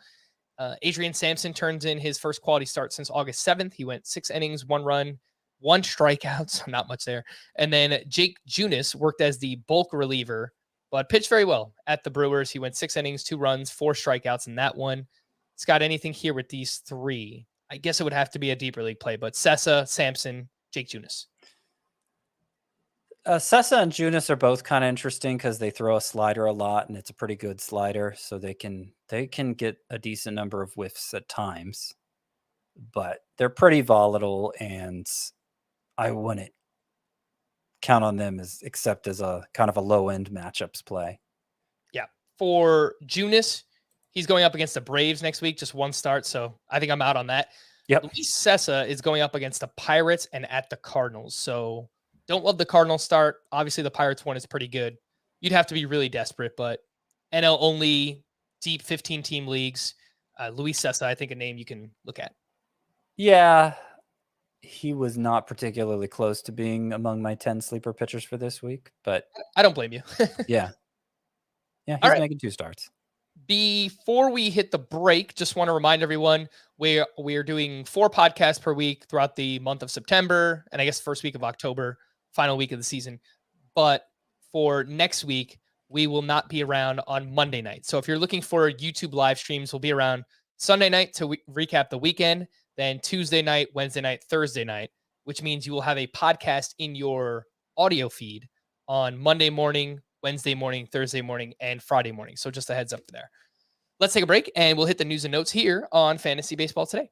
Adrian Sampson turns in his first quality start since August 7th. He went 6 innings, 1 run, 1 strikeout, so not much there. And then Jake Junis worked as the bulk reliever, but pitched very well at the Brewers. He went 6 innings, 2 runs, 4 strikeouts in that one. Scott, anything here with these 3? I guess it would have to be a deeper league play, but Cessa, Sampson, Jake Junis. Cessa and Junis are both kind of interesting because they throw a slider a lot, and it's a pretty good slider, so they can get a decent number of whiffs at times. But they're pretty volatile, and I wouldn't count on them except as a kind of a low-end matchups play. Yeah. For Junis, he's going up against the Braves next week, just 1 start, so I think I'm out on that. Yep. Luis Cessa is going up against the Pirates and at the Cardinals, so don't love the Cardinals start. Obviously, the Pirates one is pretty good. You'd have to be really desperate, but NL only, deep 15-team leagues. Luis Cessa, I think a name you can look at. Yeah, he was not particularly close to being among my 10 sleeper pitchers for this week, but I don't blame you. yeah, he's All right. making 2 starts. Before we hit the break, just want to remind everyone we're doing 4 podcasts per week throughout the month of September, and I guess first week of October, final week of the season. But for next week, we will not be around on Monday night. So if you're looking for YouTube live streams, we'll be around Sunday night to recap the weekend, then Tuesday night, Wednesday night, Thursday night, which means you will have a podcast in your audio feed on Monday morning, Wednesday morning, Thursday morning, and Friday morning. So just a heads up there. Let's take a break, and we'll hit the news and notes here on Fantasy Baseball Today.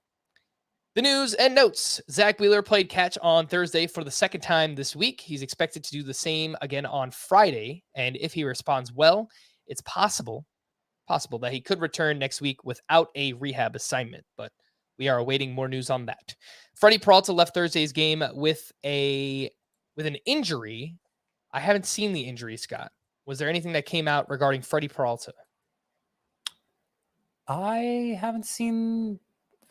The news and notes. Zach Wheeler played catch on Thursday for the 2nd time this week. He's expected to do the same again on Friday, and if he responds well, it's possible that he could return next week without a rehab assignment, but we are awaiting more news on that. Freddie Peralta left Thursday's game with an injury. I haven't seen the injury, Scott. Was there anything that came out regarding Freddie Peralta? I haven't seen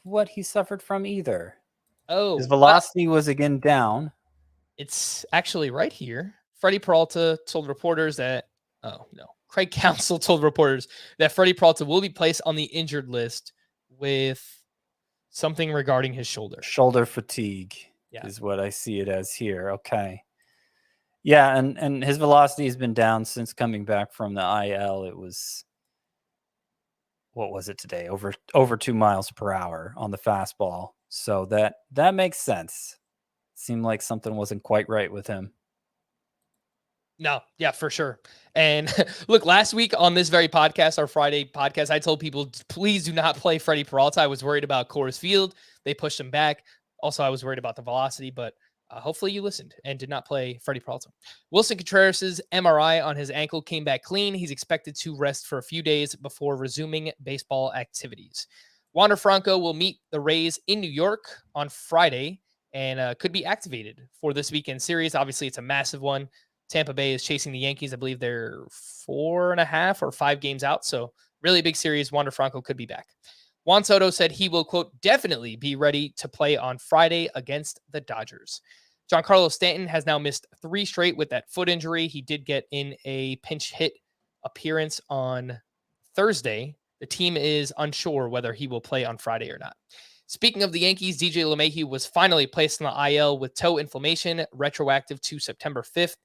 what he suffered from either. Oh, his velocity was again down. It's actually right here. Freddie Peralta told reporters that, Craig Counsell told reporters that Freddie Peralta will be placed on the injured list with something regarding his shoulder. Shoulder fatigue is what I see it as here. Okay. Yeah, and his velocity has been down since coming back from the IL. It was, what was it today? Over 2 miles per hour on the fastball. So that makes sense. Seemed like something wasn't quite right with him. No, yeah, for sure. And look, last week on this very podcast, our Friday podcast, I told people, please do not play Freddie Peralta. I was worried about Coors Field. They pushed him back. Also, I was worried about the velocity, but hopefully you listened and did not play Freddie Peralta. Wilson Contreras' MRI on his ankle came back clean. He's expected to rest for a few days before resuming baseball activities. Wander Franco will meet the Rays in New York on Friday. and could be activated for this weekend series. Obviously, it's a massive one. Tampa Bay is chasing the Yankees. I believe they're 4.5 or 5 games out. So really big series. Wander Franco could be back. Juan Soto said he will, quote, definitely be ready to play on Friday against the Dodgers. Giancarlo Stanton has now missed 3 straight with that foot injury. He did get in a pinch hit appearance on Thursday. The team is unsure whether he will play on Friday or not. Speaking of the Yankees, DJ LeMahieu was finally placed on the IL with toe inflammation, retroactive to September 5th.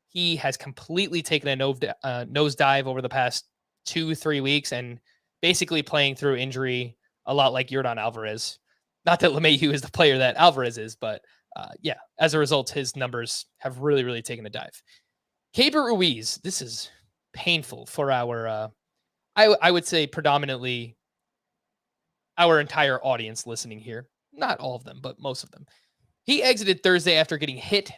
He has completely taken a nosedive over the past 2-3 weeks and basically playing through injury a lot like Yordan Alvarez. Not that LeMahieu is the player that Alvarez is, but yeah, as a result, his numbers have really, really taken a dive. Keibert Ruiz, this is painful for our, I would say predominantly our entire audience listening here. Not all of them, but most of them. He exited Thursday after getting hit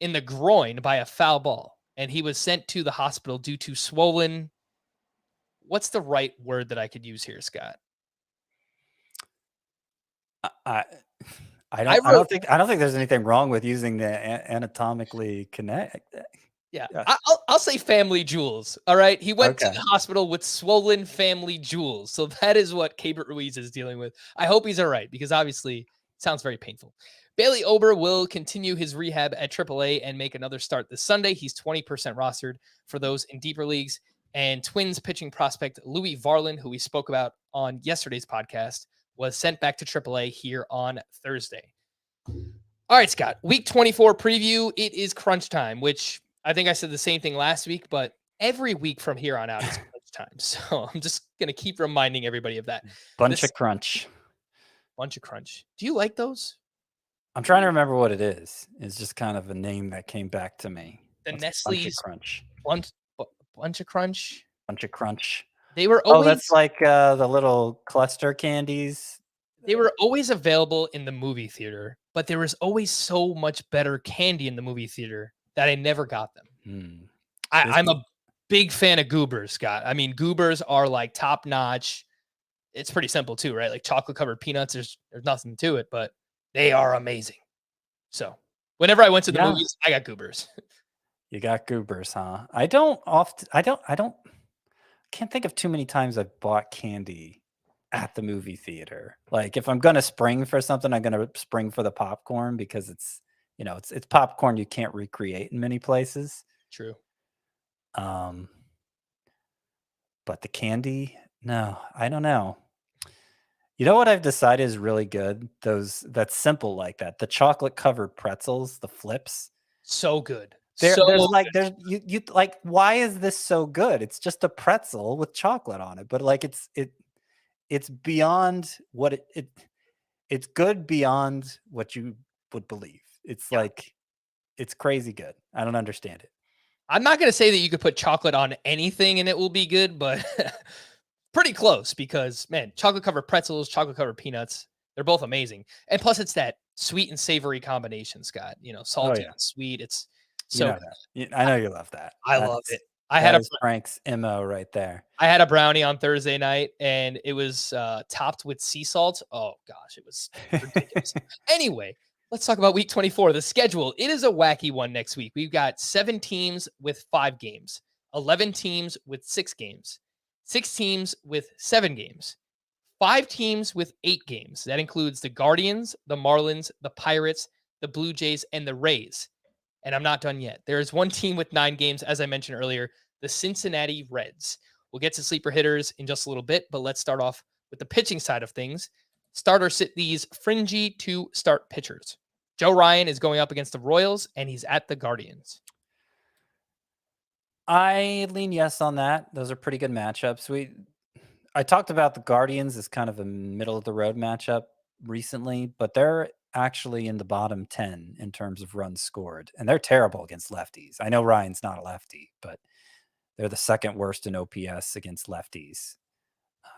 in the groin by a foul ball, and he was sent to the hospital due to swollen. What's the right word that I could use here, Scott? I don't think there's anything wrong with using the anatomically connect. Yeah. I'll say family jewels. All right. He went to the hospital with swollen family jewels. So that is what Keibert Ruiz is dealing with. I hope he's all right because obviously it sounds very painful. Bailey Ober will continue his rehab at AAA and make another start this Sunday. He's 20% rostered for those in deeper leagues. And Twins pitching prospect Louis Varland, who we spoke about on yesterday's podcast, was sent back to AAA here on Thursday. All right, Scott, week 24 preview. It is crunch time, which I think I said the same thing last week, but every week from here on out is crunch time. So I'm just going to keep reminding everybody of that. Bunch of crunch. Do you like those? I'm trying to remember what it is. It's just kind of a name that came back to me. The Nestle's Crunch. Bunch of crunch. Bunch of crunch. They were always, that's like the little cluster candies. They were always available in the movie theater, but there was always so much better candy in the movie theater that I never got them. I'm a big fan of Goobers, Scott. I mean, Goobers are like top notch. It's pretty simple too, right? Like chocolate covered peanuts. There's nothing to it, but they are amazing. So whenever I went to the movies, I got Goobers. You got Goobers, huh? Can't think of too many times I've bought candy at the movie theater. Like if I'm going to spring for something, I'm going to spring for the popcorn because it's popcorn you can't recreate in many places. True. But the candy, no, I don't know. You know what I've decided is really good? That's simple like that. The chocolate covered pretzels, the flips. So good. Why is this so good? It's just a pretzel with chocolate on it, but like it's beyond what it's good beyond what you would believe. It's like, it's crazy good. I don't understand it. I'm not going to say that you could put chocolate on anything and it will be good, but pretty close because, man, chocolate covered pretzels, chocolate covered peanuts, they're both amazing. And plus it's that sweet and savory combination, Scott, salty and sweet. It's so I know you love that. I love it. I had Frank's MO right there. I had a brownie on Thursday night and it was topped with sea salt. Oh gosh, it was ridiculous. Anyway, let's talk about week 24, the schedule. It is a wacky one next week. We've got 7 teams with 5 games, 11 teams with 6 games, 6 teams with 7 games, 5 teams with 8 games. That includes the Guardians, the Marlins, the Pirates, the Blue Jays, and the Rays. And I'm not done yet. There is one team with 9 games, as I mentioned earlier, the Cincinnati Reds. We'll get to sleeper hitters in just a little bit, but let's start off with the pitching side of things. Starter sit these fringy to start pitchers. Joe Ryan is going up against the Royals, and he's at the Guardians. I lean yes on that. Those are pretty good matchups. I talked about the Guardians as kind of a middle of the road matchup recently, but they're actually in the bottom 10 in terms of runs scored, and they're terrible against lefties. I know Ryan's not a lefty, but they're the second worst in OPS against lefties.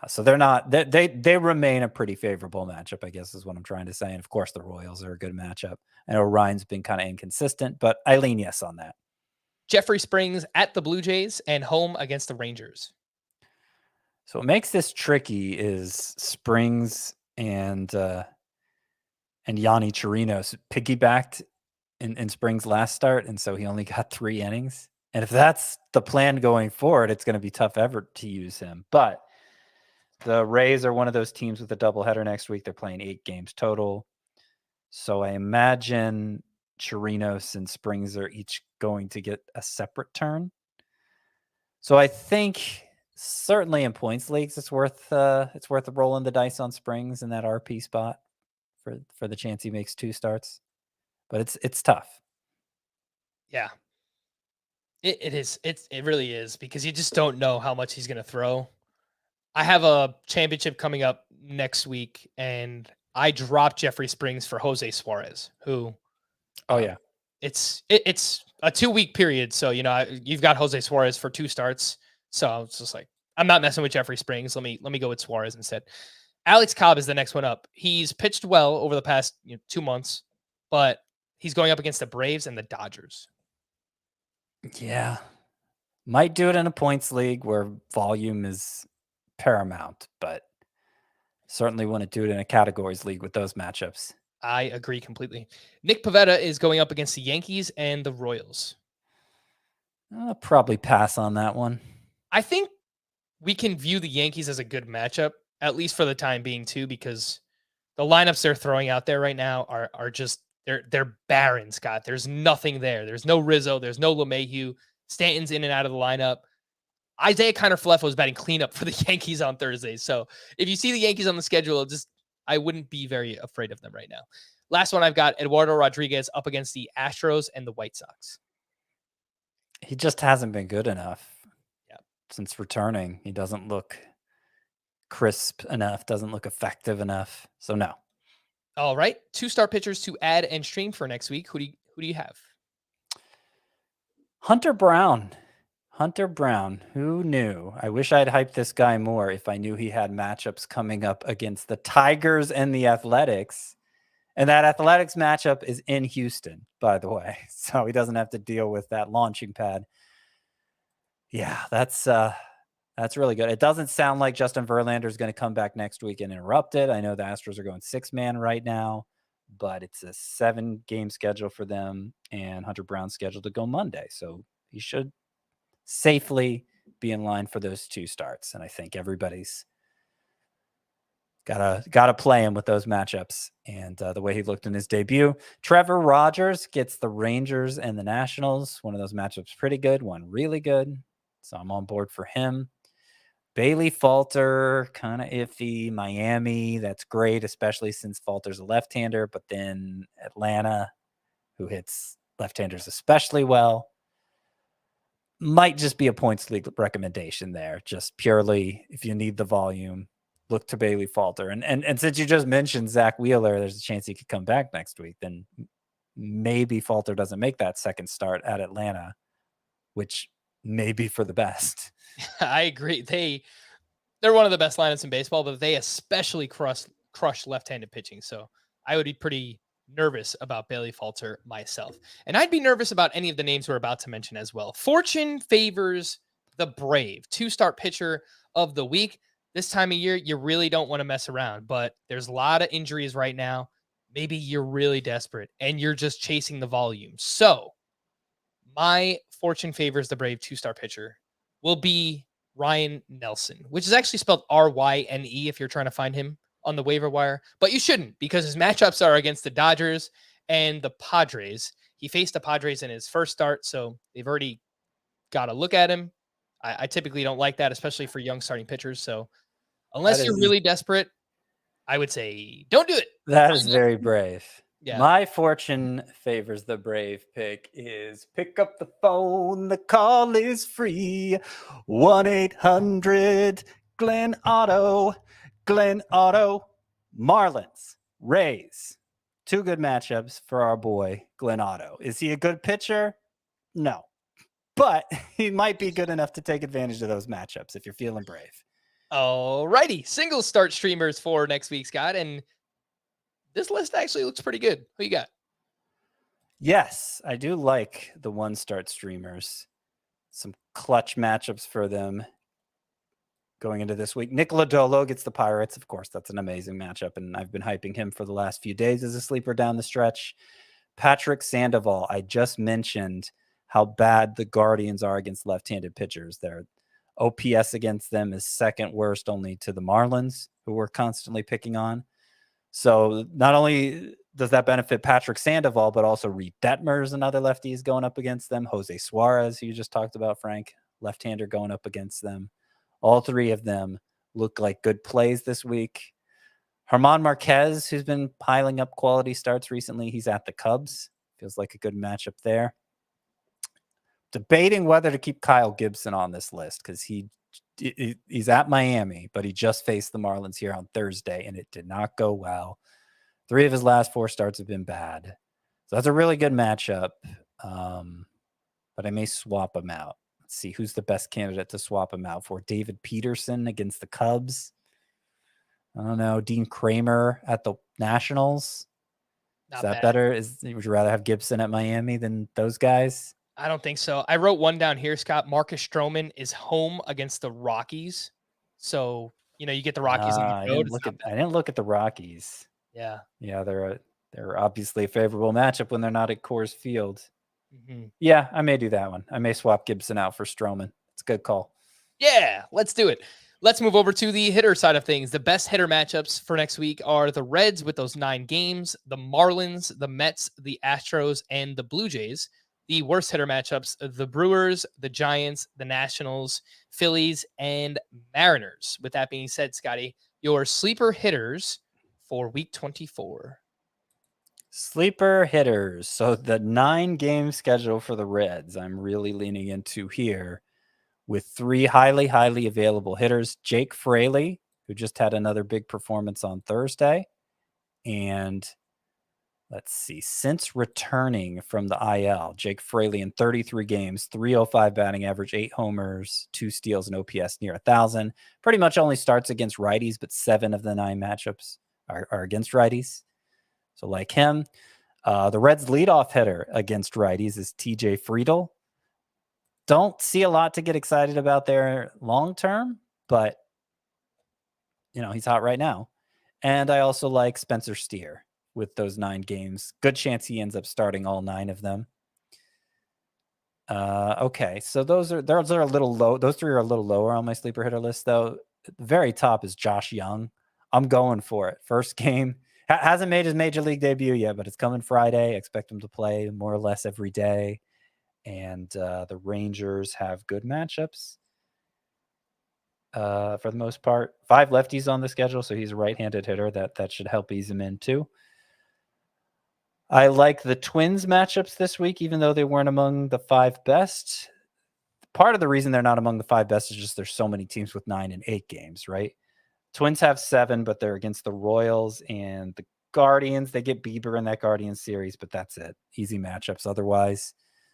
So they're not, they remain a pretty favorable matchup, I guess is what I'm trying to say. And of course the Royals are a good matchup. I know Ryan's been kind of inconsistent, but I lean yes on that. Jeffrey Springs at the Blue Jays and home against the Rangers. So what makes this tricky is Springs and And Yanni Chirinos piggybacked in Spring's last start, and so he only got 3 innings. And if that's the plan going forward, it's going to be tough ever to use him. But the Rays are one of those teams with a doubleheader next week. They're playing 8 games total. So I imagine Chirinos and Springs are each going to get a separate turn. So I think certainly in points leagues, it's worth rolling the dice on Springs in that RP spot for the chance he makes 2 starts. But it's tough. Yeah. It is. It really is, because you just don't know how much he's going to throw. I have a championship coming up next week, and I dropped Jeffrey Springs for Jose Suarez, who, Oh yeah, it's a 2-week period. So, you've got Jose Suarez for 2 starts. So I was just like, I'm not messing with Jeffrey Springs. Let me go with Suarez instead. Alex Cobb is the next one up. He's pitched well over the past 2 months, but he's going up against the Braves and the Dodgers. yeah. Might do it in a points league where volume is paramount, but certainly want to do it in a categories league with those matchups. I agree completely. Nick Pivetta is going up against the Yankees and the Royals. I'll probably pass on that one. I think we can view the Yankees as a good matchup, at least for the time being too, because the lineups they're throwing out there right now are just they're barren, Scott. There's nothing there. There's no Rizzo. There's no LeMahieu. Stanton's in and out of the lineup. Isaiah Kiner-Falefa was batting cleanup for the Yankees on Thursday. So if you see the Yankees on the schedule, I wouldn't be very afraid of them right now. Last one I've got, Eduardo Rodriguez up against the Astros and the White Sox. He just hasn't been good enough. Yeah. Since returning. He doesn't look crisp enough, doesn't look effective enough. So no. All right. 2-star pitchers to add and stream for next week. Who do you have? Hunter Brown. Who knew? I wish I'd hyped this guy more if I knew he had matchups coming up against the Tigers and the Athletics. And that Athletics matchup is in Houston, by the way. So he doesn't have to deal with that launching pad. Yeah, that's really good. It doesn't sound like Justin Verlander is going to come back next week and interrupt it. I know the Astros are going 6-man right now, but it's a 7-game schedule for them, and Hunter Brown's scheduled to go Monday. So he should safely be in line for those 2 starts. And I think everybody's gotta play him with those matchups. And the way he looked in his debut, Trevor Rogers gets the Rangers and the Nationals. One of those matchups pretty good, one really good. So I'm on board for him. Bailey Falter, kind of iffy. Miami, that's great, especially since Falter's a left-hander. But then Atlanta, who hits left-handers especially well, might just be a points league recommendation there. Just purely if you need the volume, look to Bailey Falter. And since you just mentioned Zach Wheeler, there's a chance he could come back next week. Then maybe Falter doesn't make that second start at Atlanta, which may be for the best. I agree. They're one of the best lineups in baseball, but they especially crush left-handed pitching. So I would be pretty nervous about Bailey Falter myself. And I'd be nervous about any of the names we're about to mention as well. Fortune favors the Brave, 2-star pitcher of the week. This time of year, you really don't want to mess around, but there's a lot of injuries right now. Maybe you're really desperate and you're just chasing the volume. So my Fortune favors the Brave 2-star pitcher will be Ryan Nelson, which is actually spelled R-Y-N-E if you're trying to find him on the waiver wire, but you shouldn't, because his matchups are against the Dodgers and the Padres. He faced the Padres in his first start, so they've already got to look at him. I typically don't like that, especially for young starting pitchers. So unless you're really desperate, I would say don't do it. That is very brave. Yeah. My Fortune favors the Brave pick is pick up the phone. The call is free. 1-800-GLEN Auto. Glen Auto. Marlins, Rays. 2 good matchups for our boy Glen Auto. Is he a good pitcher? No. But he might be good enough to take advantage of those matchups if you're feeling brave. All righty. Single start streamers for next week, Scott. And this list actually looks pretty good. Who you got? Yes, I do like the 1-start streamers. Some clutch matchups for them. going into this week. Nick Lodolo gets the Pirates. Of course, that's an amazing matchup, and I've been hyping him for the last few days as a sleeper down the stretch. Patrick Sandoval, I just mentioned how bad the Guardians are against left-handed pitchers. Their OPS against them is second worst only to the Marlins, who we're constantly picking on. So not only does that benefit Patrick Sandoval, but also Reed Detmers, another lefty, is going up against them. Jose Suarez, who you just talked about, Frank, left-hander going up against them. All three of them look like good plays this week. German Marquez, who's been piling up quality starts recently, he's at the Cubs. Feels like a good matchup there. Debating whether to keep Kyle Gibson on this list because he's at Miami, but he just faced the Marlins here on Thursday, and it did not go well. 3 of his last 4 starts have been bad. So that's a really good matchup, but I may swap him out. Let's see who's the best candidate to swap him out for. David Peterson against the Cubs. I don't know. Dean Kramer at the Nationals. Is that better? Would you rather have Gibson at Miami than those guys? I don't think so. I wrote one down here, Scott. Marcus Stroman is home against the Rockies. So, you get the Rockies on the road. I didn't look at the Rockies. Yeah. Yeah, they're obviously a favorable matchup when they're not at Coors Field. Mm-hmm. Yeah, I may do that one. I may swap Gibson out for Stroman. It's a good call. Yeah, let's do it. Let's move over to the hitter side of things. The best hitter matchups for next week are the Reds with those 9 games, the Marlins, the Mets, the Astros, and the Blue Jays. The worst hitter matchups, the Brewers, the Giants, the Nationals, Phillies, and Mariners. With that being said, Scotty, your sleeper hitters for week 24. Sleeper hitters. So the 9-game schedule for the Reds, I'm really leaning into here with 3 highly, highly available hitters. Jake Fraley, who just had another big performance on Thursday. And let's see, since returning from the IL, Jake Fraley in 33 games, 305 batting average, 8 homers, 2 steals, and OPS near 1,000. Pretty much only starts against righties, but 7 of the 9 matchups are against righties. So like him, the Reds leadoff hitter against righties is TJ Friedel. Don't see a lot to get excited about there long term, but he's hot right now. And I also like Spencer Steer with those 9 games. Good chance he ends up starting all 9 of them. Okay, so those are a little low. Those 3 are a little lower on my sleeper hitter list, though. At the very top is Josh Young. I'm going for it. First game. Hasn't made his major league debut yet, but it's coming Friday. I expect him to play more or less every day. And the Rangers have good matchups for the most part. 5 lefties on the schedule, so he's a right-handed hitter. That should help ease him in too. I like the Twins matchups this week, even though they weren't among the 5 best. Part of the reason they're not among the 5 best is just there's so many teams with 9 and 8 games, right? Twins have 7, but they're against the Royals and the Guardians. They get Bieber in that Guardians series, but that's it. Easy matchups otherwise.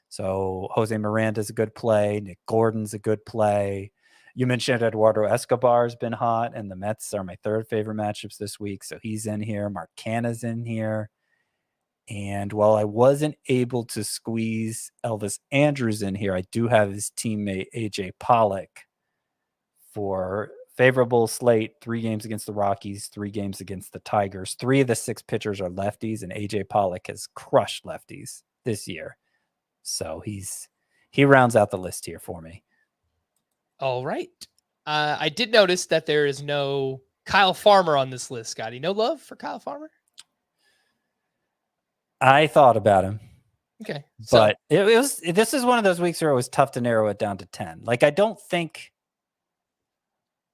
So Jose Miranda's a good play. Nick Gordon's a good play. You mentioned Eduardo Escobar's been hot, and the Mets are my 3rd favorite matchups this week. So he's in here. Mark Canha's in here. And while I wasn't able to squeeze Elvis Andrus in here, I do have his teammate AJ Pollock for favorable slate. 3 games against the Rockies, 3 games against the Tigers. 3 of the 6 pitchers are lefties, and AJ Pollock has crushed lefties this year. So he rounds out the list here for me. All right. I did notice that there is no Kyle Farmer on this list, Scotty. No love for Kyle Farmer? I thought about him. Okay. But this is one of those weeks where it was tough to narrow it down to 10. Like, I don't think,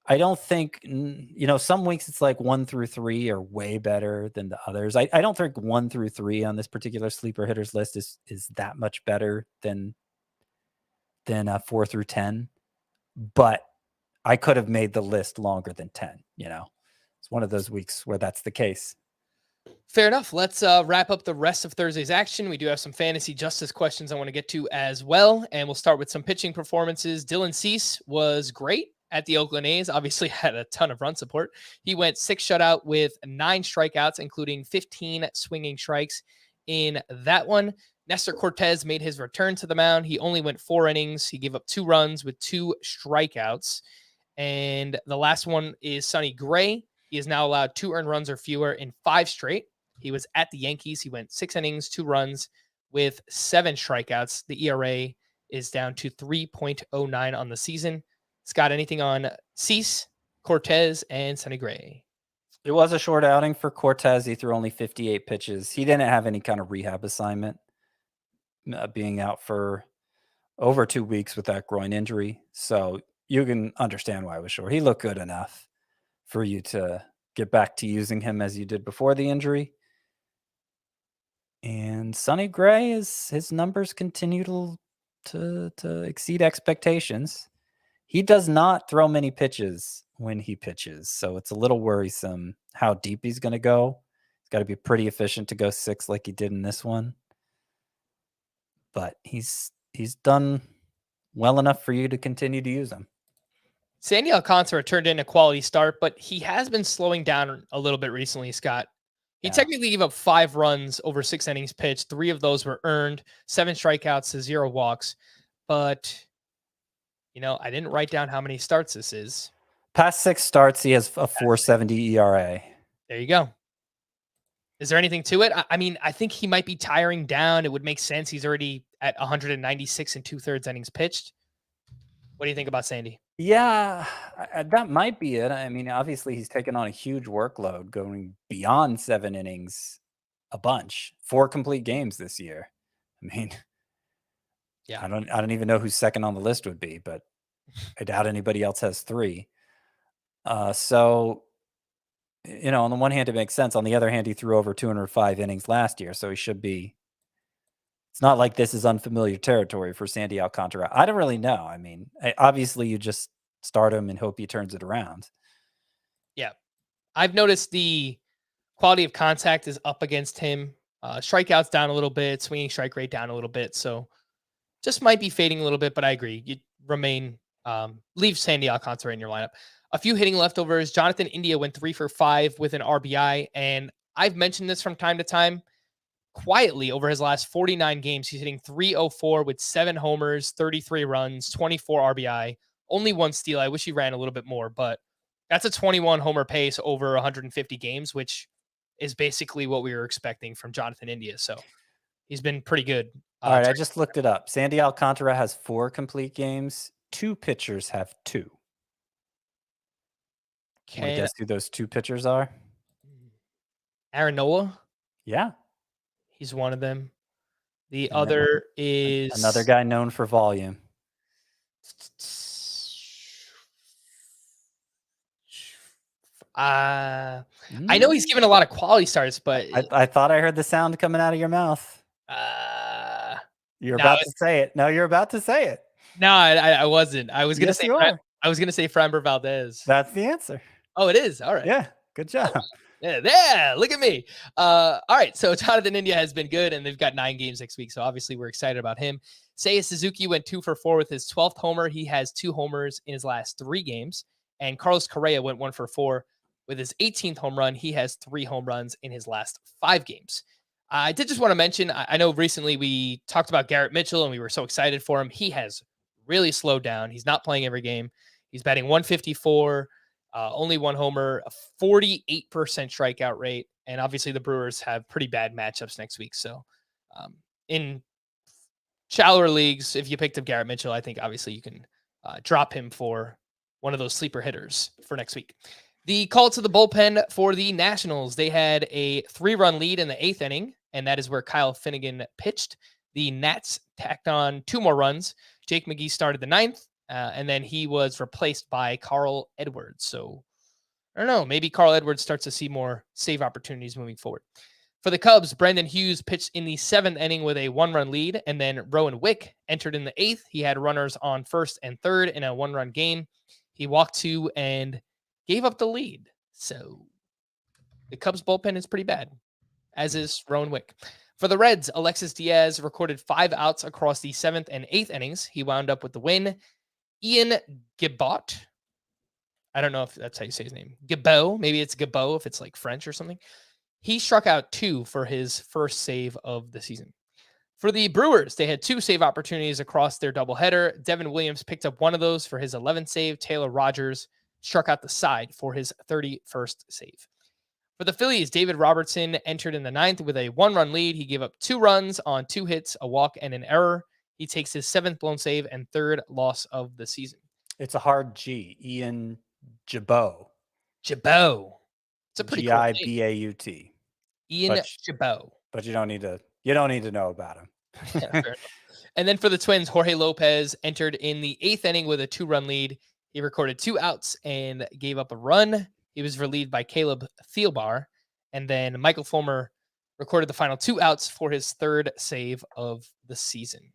some weeks it's like 1 through 3 are way better than the others. I don't think 1 through 3 on this particular sleeper hitters list is that much better than 4 through 10. But I could have made the list longer than 10. It's one of those weeks where that's the case. Fair enough. Let's wrap up the rest of Thursday's action. We do have some fantasy justice questions I want to get to as well. And we'll start with some pitching performances. Dylan Cease was great at the Oakland A's, obviously had a ton of run support. He went 6 shutout with 9 strikeouts, including 15 swinging strikes in that one. Nestor Cortez made his return to the mound. He only went 4 innings. He gave up 2 runs with 2 strikeouts. And the last one is Sonny Gray. He is now allowed 2 earned runs or fewer in 5 straight. He was at the Yankees. He went 6 innings, 2 runs with 7 strikeouts. The ERA is down to 3.09 on the season. Scott, anything on Cease, Cortez, and Sonny Gray? It was a short outing for Cortez. He threw only 58 pitches. He didn't have any kind of rehab assignment, being out for over 2 weeks with that groin injury. So you can understand why it was short. He looked good enough for you to get back to using him as you did before the injury. And Sonny Gray, his numbers continue to exceed expectations. He does not throw many pitches when he pitches, so it's a little worrisome how deep he's going to go. He's got to be pretty efficient to go 6 like he did in this one. But he's done well enough for you to continue to use him. Sandy Alcantara turned in a quality start, but he has been slowing down a little bit recently, Scott. He technically gave up 5 runs over 6 innings pitched. 3 of those were earned, 7 strikeouts to 0 walks. But, I didn't write down how many starts this is. Past 6 starts, he has a 4.70 ERA. There you go. Is there anything to it? I mean, I think he might be tiring down. It would make sense. He's already at 196 and 2/3 innings pitched. What do you think about Sandy? Yeah, that might be it. I mean, obviously he's taken on a huge workload going beyond 7 innings a bunch. 4 complete games this year. I mean, yeah, I don't even know who second on the list would be, but I doubt anybody else has 3. So, on the one hand, it makes sense. On the other hand, he threw over 205 innings last year, so he should be. It's not like this is unfamiliar territory for Sandy Alcantara. I don't really know. I mean, obviously you just start him and hope he turns it around. Yeah. I've noticed the quality of contact is up against him. Strikeouts down a little bit, swinging strike rate down a little bit. So just might be fading a little bit, but I agree. You remain, leave Sandy Alcantara in your lineup. A few hitting leftovers. Jonathan India went 3 for 5 with an RBI. And I've mentioned this from time to time. Quietly over his last 49 games, he's hitting .304 with 7 homers, 33 runs, 24 RBI, only 1 steal. I wish he ran a little bit more, but that's a 21 homer pace over 150 games, which is basically what we were expecting from Jonathan India. So he's been pretty good. All right, I just looked it up. Sandy Alcantara has 4 complete games. 2 pitchers have 2. Can you guess who those 2 pitchers are? Aaron Nola? Yeah. He's one of them. The other is another guy known for volume. I know he's given a lot of quality starts, but I thought I heard the sound coming out of your mouth. You're about to say it. No, you're about to say it. No, I wasn't. I was gonna Yes, say you are. I was gonna say Framber Valdez. That's the answer. Oh, it is. All right. Yeah. Good job. Yeah, look at me. All right, so Jonathan India has been good, and they've got 9 games next week, so obviously we're excited about him. Seiya Suzuki went 2 for 4 with his 12th homer. He has 2 homers in his last 3 games, and Carlos Correa went 1 for 4 with his 18th home run. He has 3 home runs in his last 5 games. I did just want to mention, I know recently we talked about Garrett Mitchell, and we were so excited for him. He has really slowed down. He's not playing every game. He's batting 154. Only 1 homer, a 48% strikeout rate. And obviously the Brewers have pretty bad matchups next week. So in shallower leagues, if you picked up Garrett Mitchell, I think obviously you can drop him for one of those sleeper hitters for next week. The call to the bullpen for the Nationals. They had a 3-run lead in the 8th inning, and that is where Kyle Finnegan pitched. The Nats tacked on 2 more runs. Jake McGee started the 9th. And then he was replaced by Carl Edwards. So I don't know, maybe Carl Edwards starts to see more save opportunities moving forward. For the Cubs, Brendan Hughes pitched in the 7th inning with a 1-run lead, and then Rowan Wick entered in the 8th. He had runners on 1st and 3rd in a 1-run game. He walked 2 and gave up the lead. So the Cubs bullpen is pretty bad, as is Rowan Wick. For the Reds, Alexis Diaz recorded 5 outs across the 7th and 8th innings. He wound up with the win. Ian Gibot. I don't know if that's how you say his name. Gibot. Maybe it's Gibot if it's like French or something. He struck out 2 for his first save of the season. For the Brewers, they had 2 save opportunities across their doubleheader. Devin Williams picked up one of those for his 11th save. Taylor Rogers struck out the side for his 31st save. For the Phillies, David Robertson entered in the 9th with a 1-run lead. He gave up 2 runs on 2 hits, a walk, and an error. He takes his 7th blown save and 3rd loss of the season. It's a hard G. Ian Gibaut. Gibaut. It's a pretty cool name. Gibaut. Ian Gibaut. But you don't need to know about him. Yeah, fair enough. And then for the Twins, Jorge Lopez entered in the 8th inning with a 2-run lead. He recorded 2 outs and gave up a run. He was relieved by Caleb Thielbar. And then Michael Fulmer recorded the final 2 outs for his 3rd save of the season.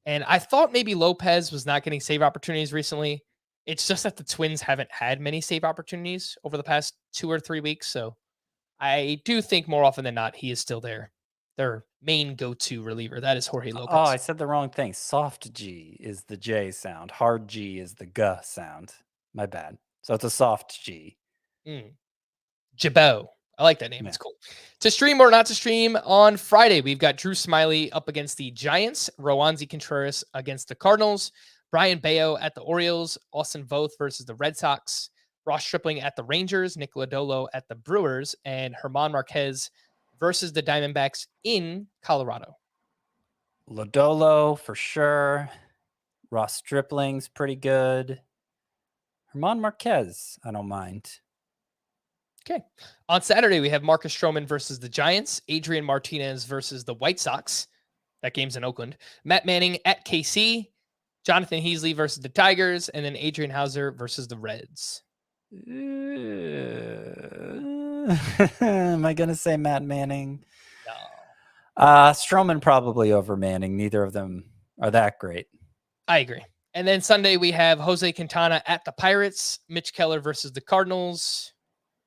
And I thought maybe Lopez was not getting save opportunities recently. It's just that the Twins haven't had many save opportunities over the past 2 or 3 weeks. So I do think more often than not, he is still their main go-to reliever. That is Jorge Lopez. Oh, I said the wrong thing. Soft G is the J sound. Hard G is the G sound. My bad. So it's a soft G. Gibaut. I like that name. Yeah. It's cool. To stream or not to stream on Friday, we've got Drew Smiley up against the Giants, Roansy Contreras against the Cardinals, Brian Bayo at the Orioles, Austin Voth versus the Red Sox, Ross Stripling at the Rangers, Nick Lodolo at the Brewers, and Herman Marquez versus the Diamondbacks in Colorado. Lodolo for sure. Ross Stripling's pretty good. Herman Marquez, I don't mind. Okay. On Saturday, we have Marcus Stroman versus the Giants, Adrian Martinez versus the White Sox. That game's in Oakland. Matt Manning at KC, Jonathan Heasley versus the Tigers, and then Adrian Hauser versus the Reds. Am I going to say Matt Manning? No. Stroman probably over Manning. Neither of them are that great. I agree. And then Sunday, we have Jose Quintana at the Pirates, Mitch Keller versus the Cardinals,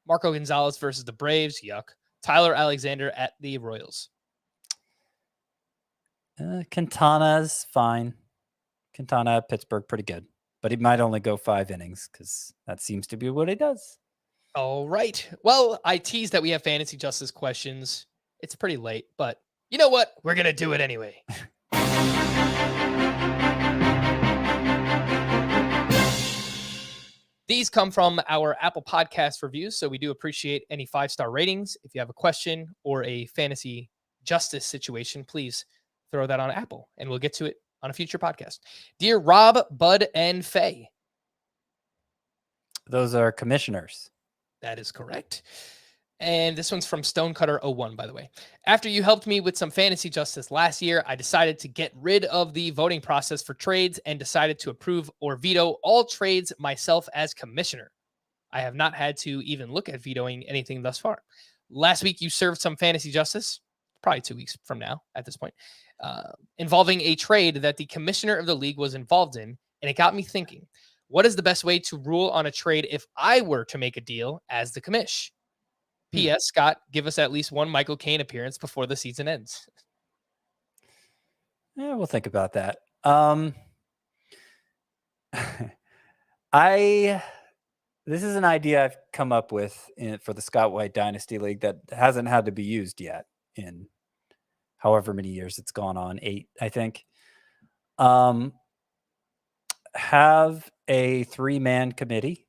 Marco Gonzalez versus the Braves. Yuck. Tyler Alexander at the Royals. Quintana's fine. Quintana at Pittsburgh, pretty good. But he might only go 5 innings because that seems to be what he does. All right. Well, I teased that we have fantasy justice questions. It's pretty late, but you know what? We're going to do it anyway. These come from our Apple Podcast reviews, so we do appreciate any 5-star ratings. If you have a question or a fantasy justice situation, please throw that on Apple, and we'll get to it on a future podcast. Dear Rob, Bud, and Faye. Those are commissioners. That is correct. And this one's from Stonecutter01, by the way. After you helped me with some fantasy justice last year, I decided to get rid of the voting process for trades and decided to approve or veto all trades myself as commissioner. I have not had to even look at vetoing anything thus far. Last week, you served some fantasy justice, probably 2 weeks from now at this point, involving a trade that the commissioner of the league was involved in. And it got me thinking, what is the best way to rule on a trade if I were to make a deal as the commish? P.S. Scott, give us at least one Michael Caine appearance before the season ends. Yeah, we'll think about that. This is an idea I've come up with for the Scott White Dynasty League that hasn't had to be used yet in however many years it's gone on, 8, I think. Have a 3-man committee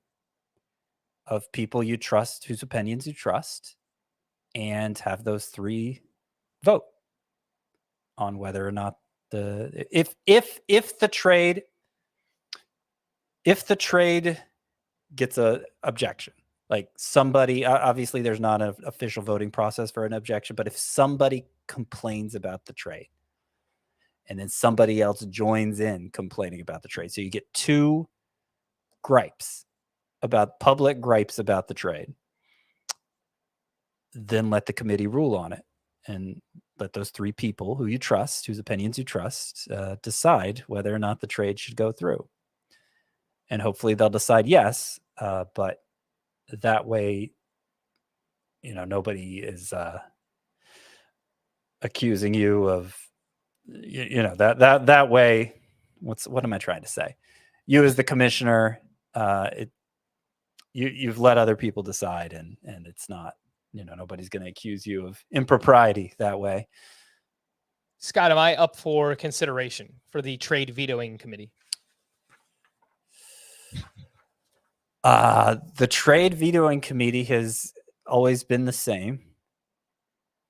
of people you trust, whose opinions you trust, and have those 3 vote on whether or not if the trade gets a objection. Like somebody, obviously there's not an official voting process for an objection, but if somebody complains about the trade and then somebody else joins in complaining about the trade, so you get 2 public gripes about the trade, then let the committee rule on it and let those 3 people who you trust, whose opinions you trust, decide whether or not the trade should go through. And hopefully they'll decide yes, but that way, nobody is accusing you of, that way. What am I trying to say? You as the commissioner, you've let other people decide, and it's not, nobody's going to accuse you of impropriety that way. Scott, am I up for consideration for the trade vetoing committee? The trade vetoing committee has always been the same.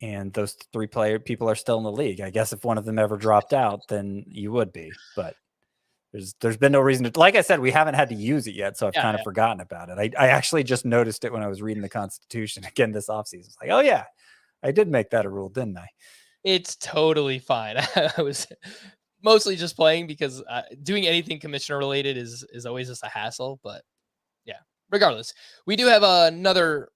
And those three people are still in the league. I guess if one of them ever dropped out, then you would be. But there's been no reason to. Like I said, we haven't had to use it yet, so I've kind of forgotten about it. I actually just noticed it when I was reading the Constitution again this offseason. It's like, oh yeah, I did make that a rule, didn't I? It's totally fine. I was mostly just playing because doing anything commissioner related is always just a hassle. But yeah, regardless, we do have another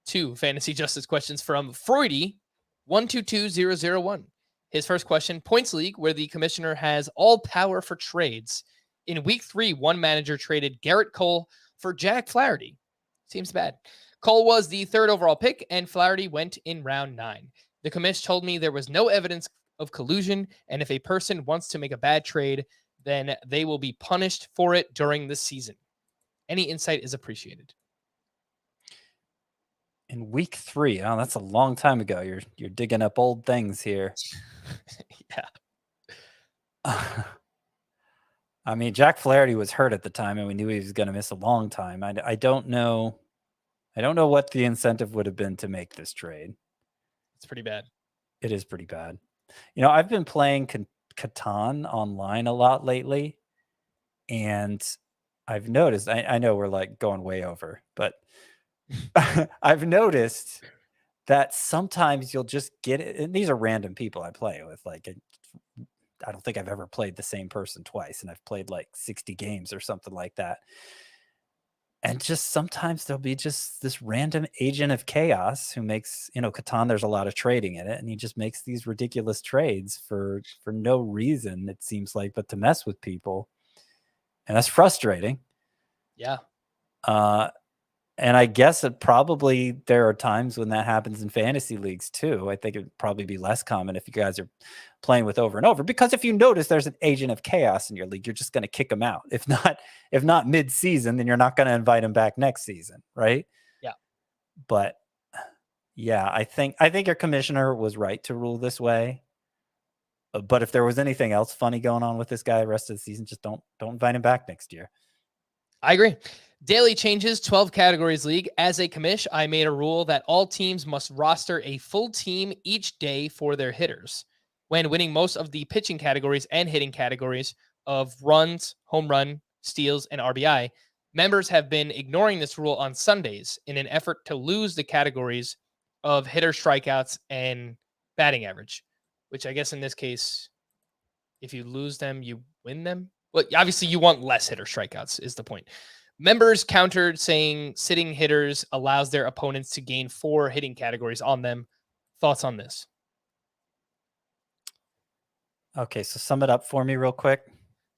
2 fantasy justice questions from Freudy 122001. His first question: points league where the commissioner has all power for trades. In week 3, one manager traded Garrett Cole for Jack Flaherty. Seems bad. Cole was the 3rd overall pick, and Flaherty went in round 9. The commish told me there was no evidence of collusion, and if a person wants to make a bad trade, then they will be punished for it during the season. Any insight is appreciated. In week 3, oh, that's a long time ago. You're digging up old things here. Yeah. I mean, Jack Flaherty was hurt at the time, and we knew he was going to miss a long time. I don't know. I don't know what the incentive would have been to make this trade. It's pretty bad. It is pretty bad. You know, I've been playing Catan online a lot lately, and I've noticed. I know we're like going way over, but I've noticed that sometimes you'll just get it. And these are random people I play with. Like, I don't think I've ever played the same person twice, and I've played like 60 games or something like that. And just sometimes there'll be just this random agent of chaos who makes, Catan, there's a lot of trading in it, and he just makes these ridiculous trades for no reason, it seems like, but to mess with people. And that's frustrating. Yeah. And I guess there are times when that happens in fantasy leagues too. I think it would probably be less common if you guys are playing with over and over, because if you notice there's an agent of chaos in your league, you're just going to kick him out. If not mid-season, then you're not going to invite him back next season, right? Yeah. But yeah, I think your commissioner was right to rule this way. But if there was anything else funny going on with this guy the rest of the season, just don't invite him back next year. I agree. Daily changes, 12 categories league. As a commish, I made a rule that all teams must roster a full team each day for their hitters. When winning most of the pitching categories and hitting categories of runs, home run, steals, and RBI, members have been ignoring this rule on Sundays in an effort to lose the categories of hitter strikeouts and batting average, which I guess in this case, if you lose them, you win them. Well, obviously you want less hitter strikeouts is the point. Members countered saying sitting hitters allows their opponents to gain 4 hitting categories on them. Thoughts on this? Okay, so sum it up for me real quick.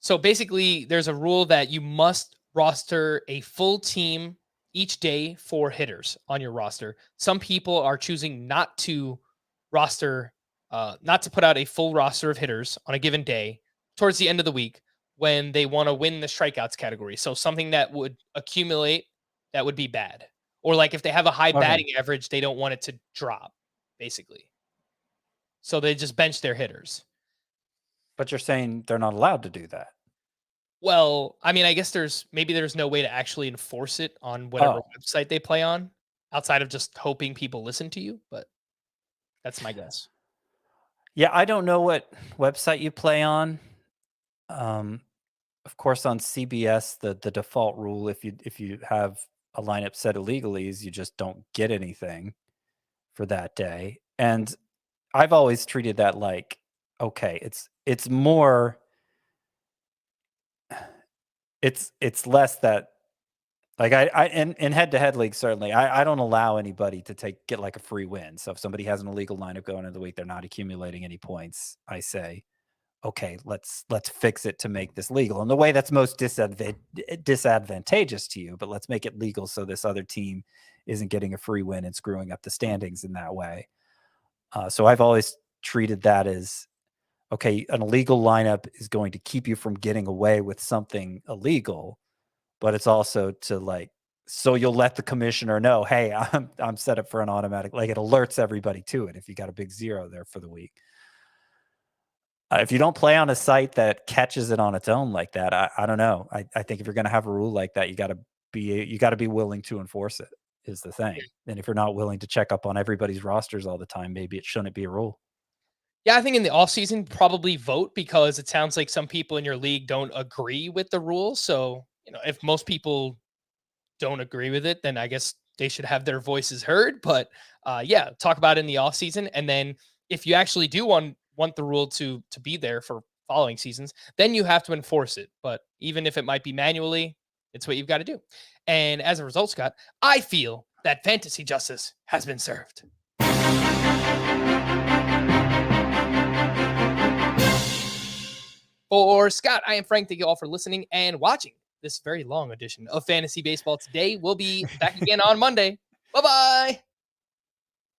So basically, there's a rule that you must roster a full team each day for hitters on your roster. Some people are choosing not to roster, not to put out a full roster of hitters on a given day towards the end of the week when they want to win the strikeouts category. So something that would accumulate that would be bad. Or like if they have a high batting average, they don't want it to drop, basically. So they just bench their hitters. But you're saying they're not allowed to do that. Well, I mean, I guess there's no way to actually enforce it on whatever website they play on outside of just hoping people listen to you. But that's my guess. Yeah, I don't know what website you play on. Of course, on CBS, the default rule, if you have a lineup set illegally, is you just don't get anything for that day. And I've always treated that like, okay, it's more, it's less that, like I in head-to-head leagues, certainly, I don't allow anybody to get like a free win. So if somebody has an illegal lineup going into the week, they're not accumulating any points, I say, okay, let's fix it to make this legal in the way that's most disadvantageous to you, but let's make it legal so this other team isn't getting a free win and screwing up the standings in that way. So I've always treated that as, okay, an illegal lineup is going to keep you from getting away with something illegal, but it's also to like, so you'll let the commissioner know, hey, I'm set up for an automatic, like it alerts everybody to it if you got a big 0 there for the week. If you don't play on a site that catches it on its own like that, I don't know. I think if you're going to have a rule like that, you got to be willing to enforce it is the thing. And if you're not willing to check up on everybody's rosters all the time, maybe it shouldn't be a rule. Yeah, I think in the offseason, probably vote, because it sounds like some people in your league don't agree with the rules. So, if most people don't agree with it, then I guess they should have their voices heard. But yeah, talk about it in the offseason. And then if you actually do want the rule to be there for following seasons, then you have to enforce it. But even if it might be manually, it's what you've got to do. And as a result, Scott, I feel that fantasy justice has been served. For Scott, I am Frank. Thank you all for listening and watching this very long edition of Fantasy Baseball Today. We'll be back again on Monday. Bye-bye.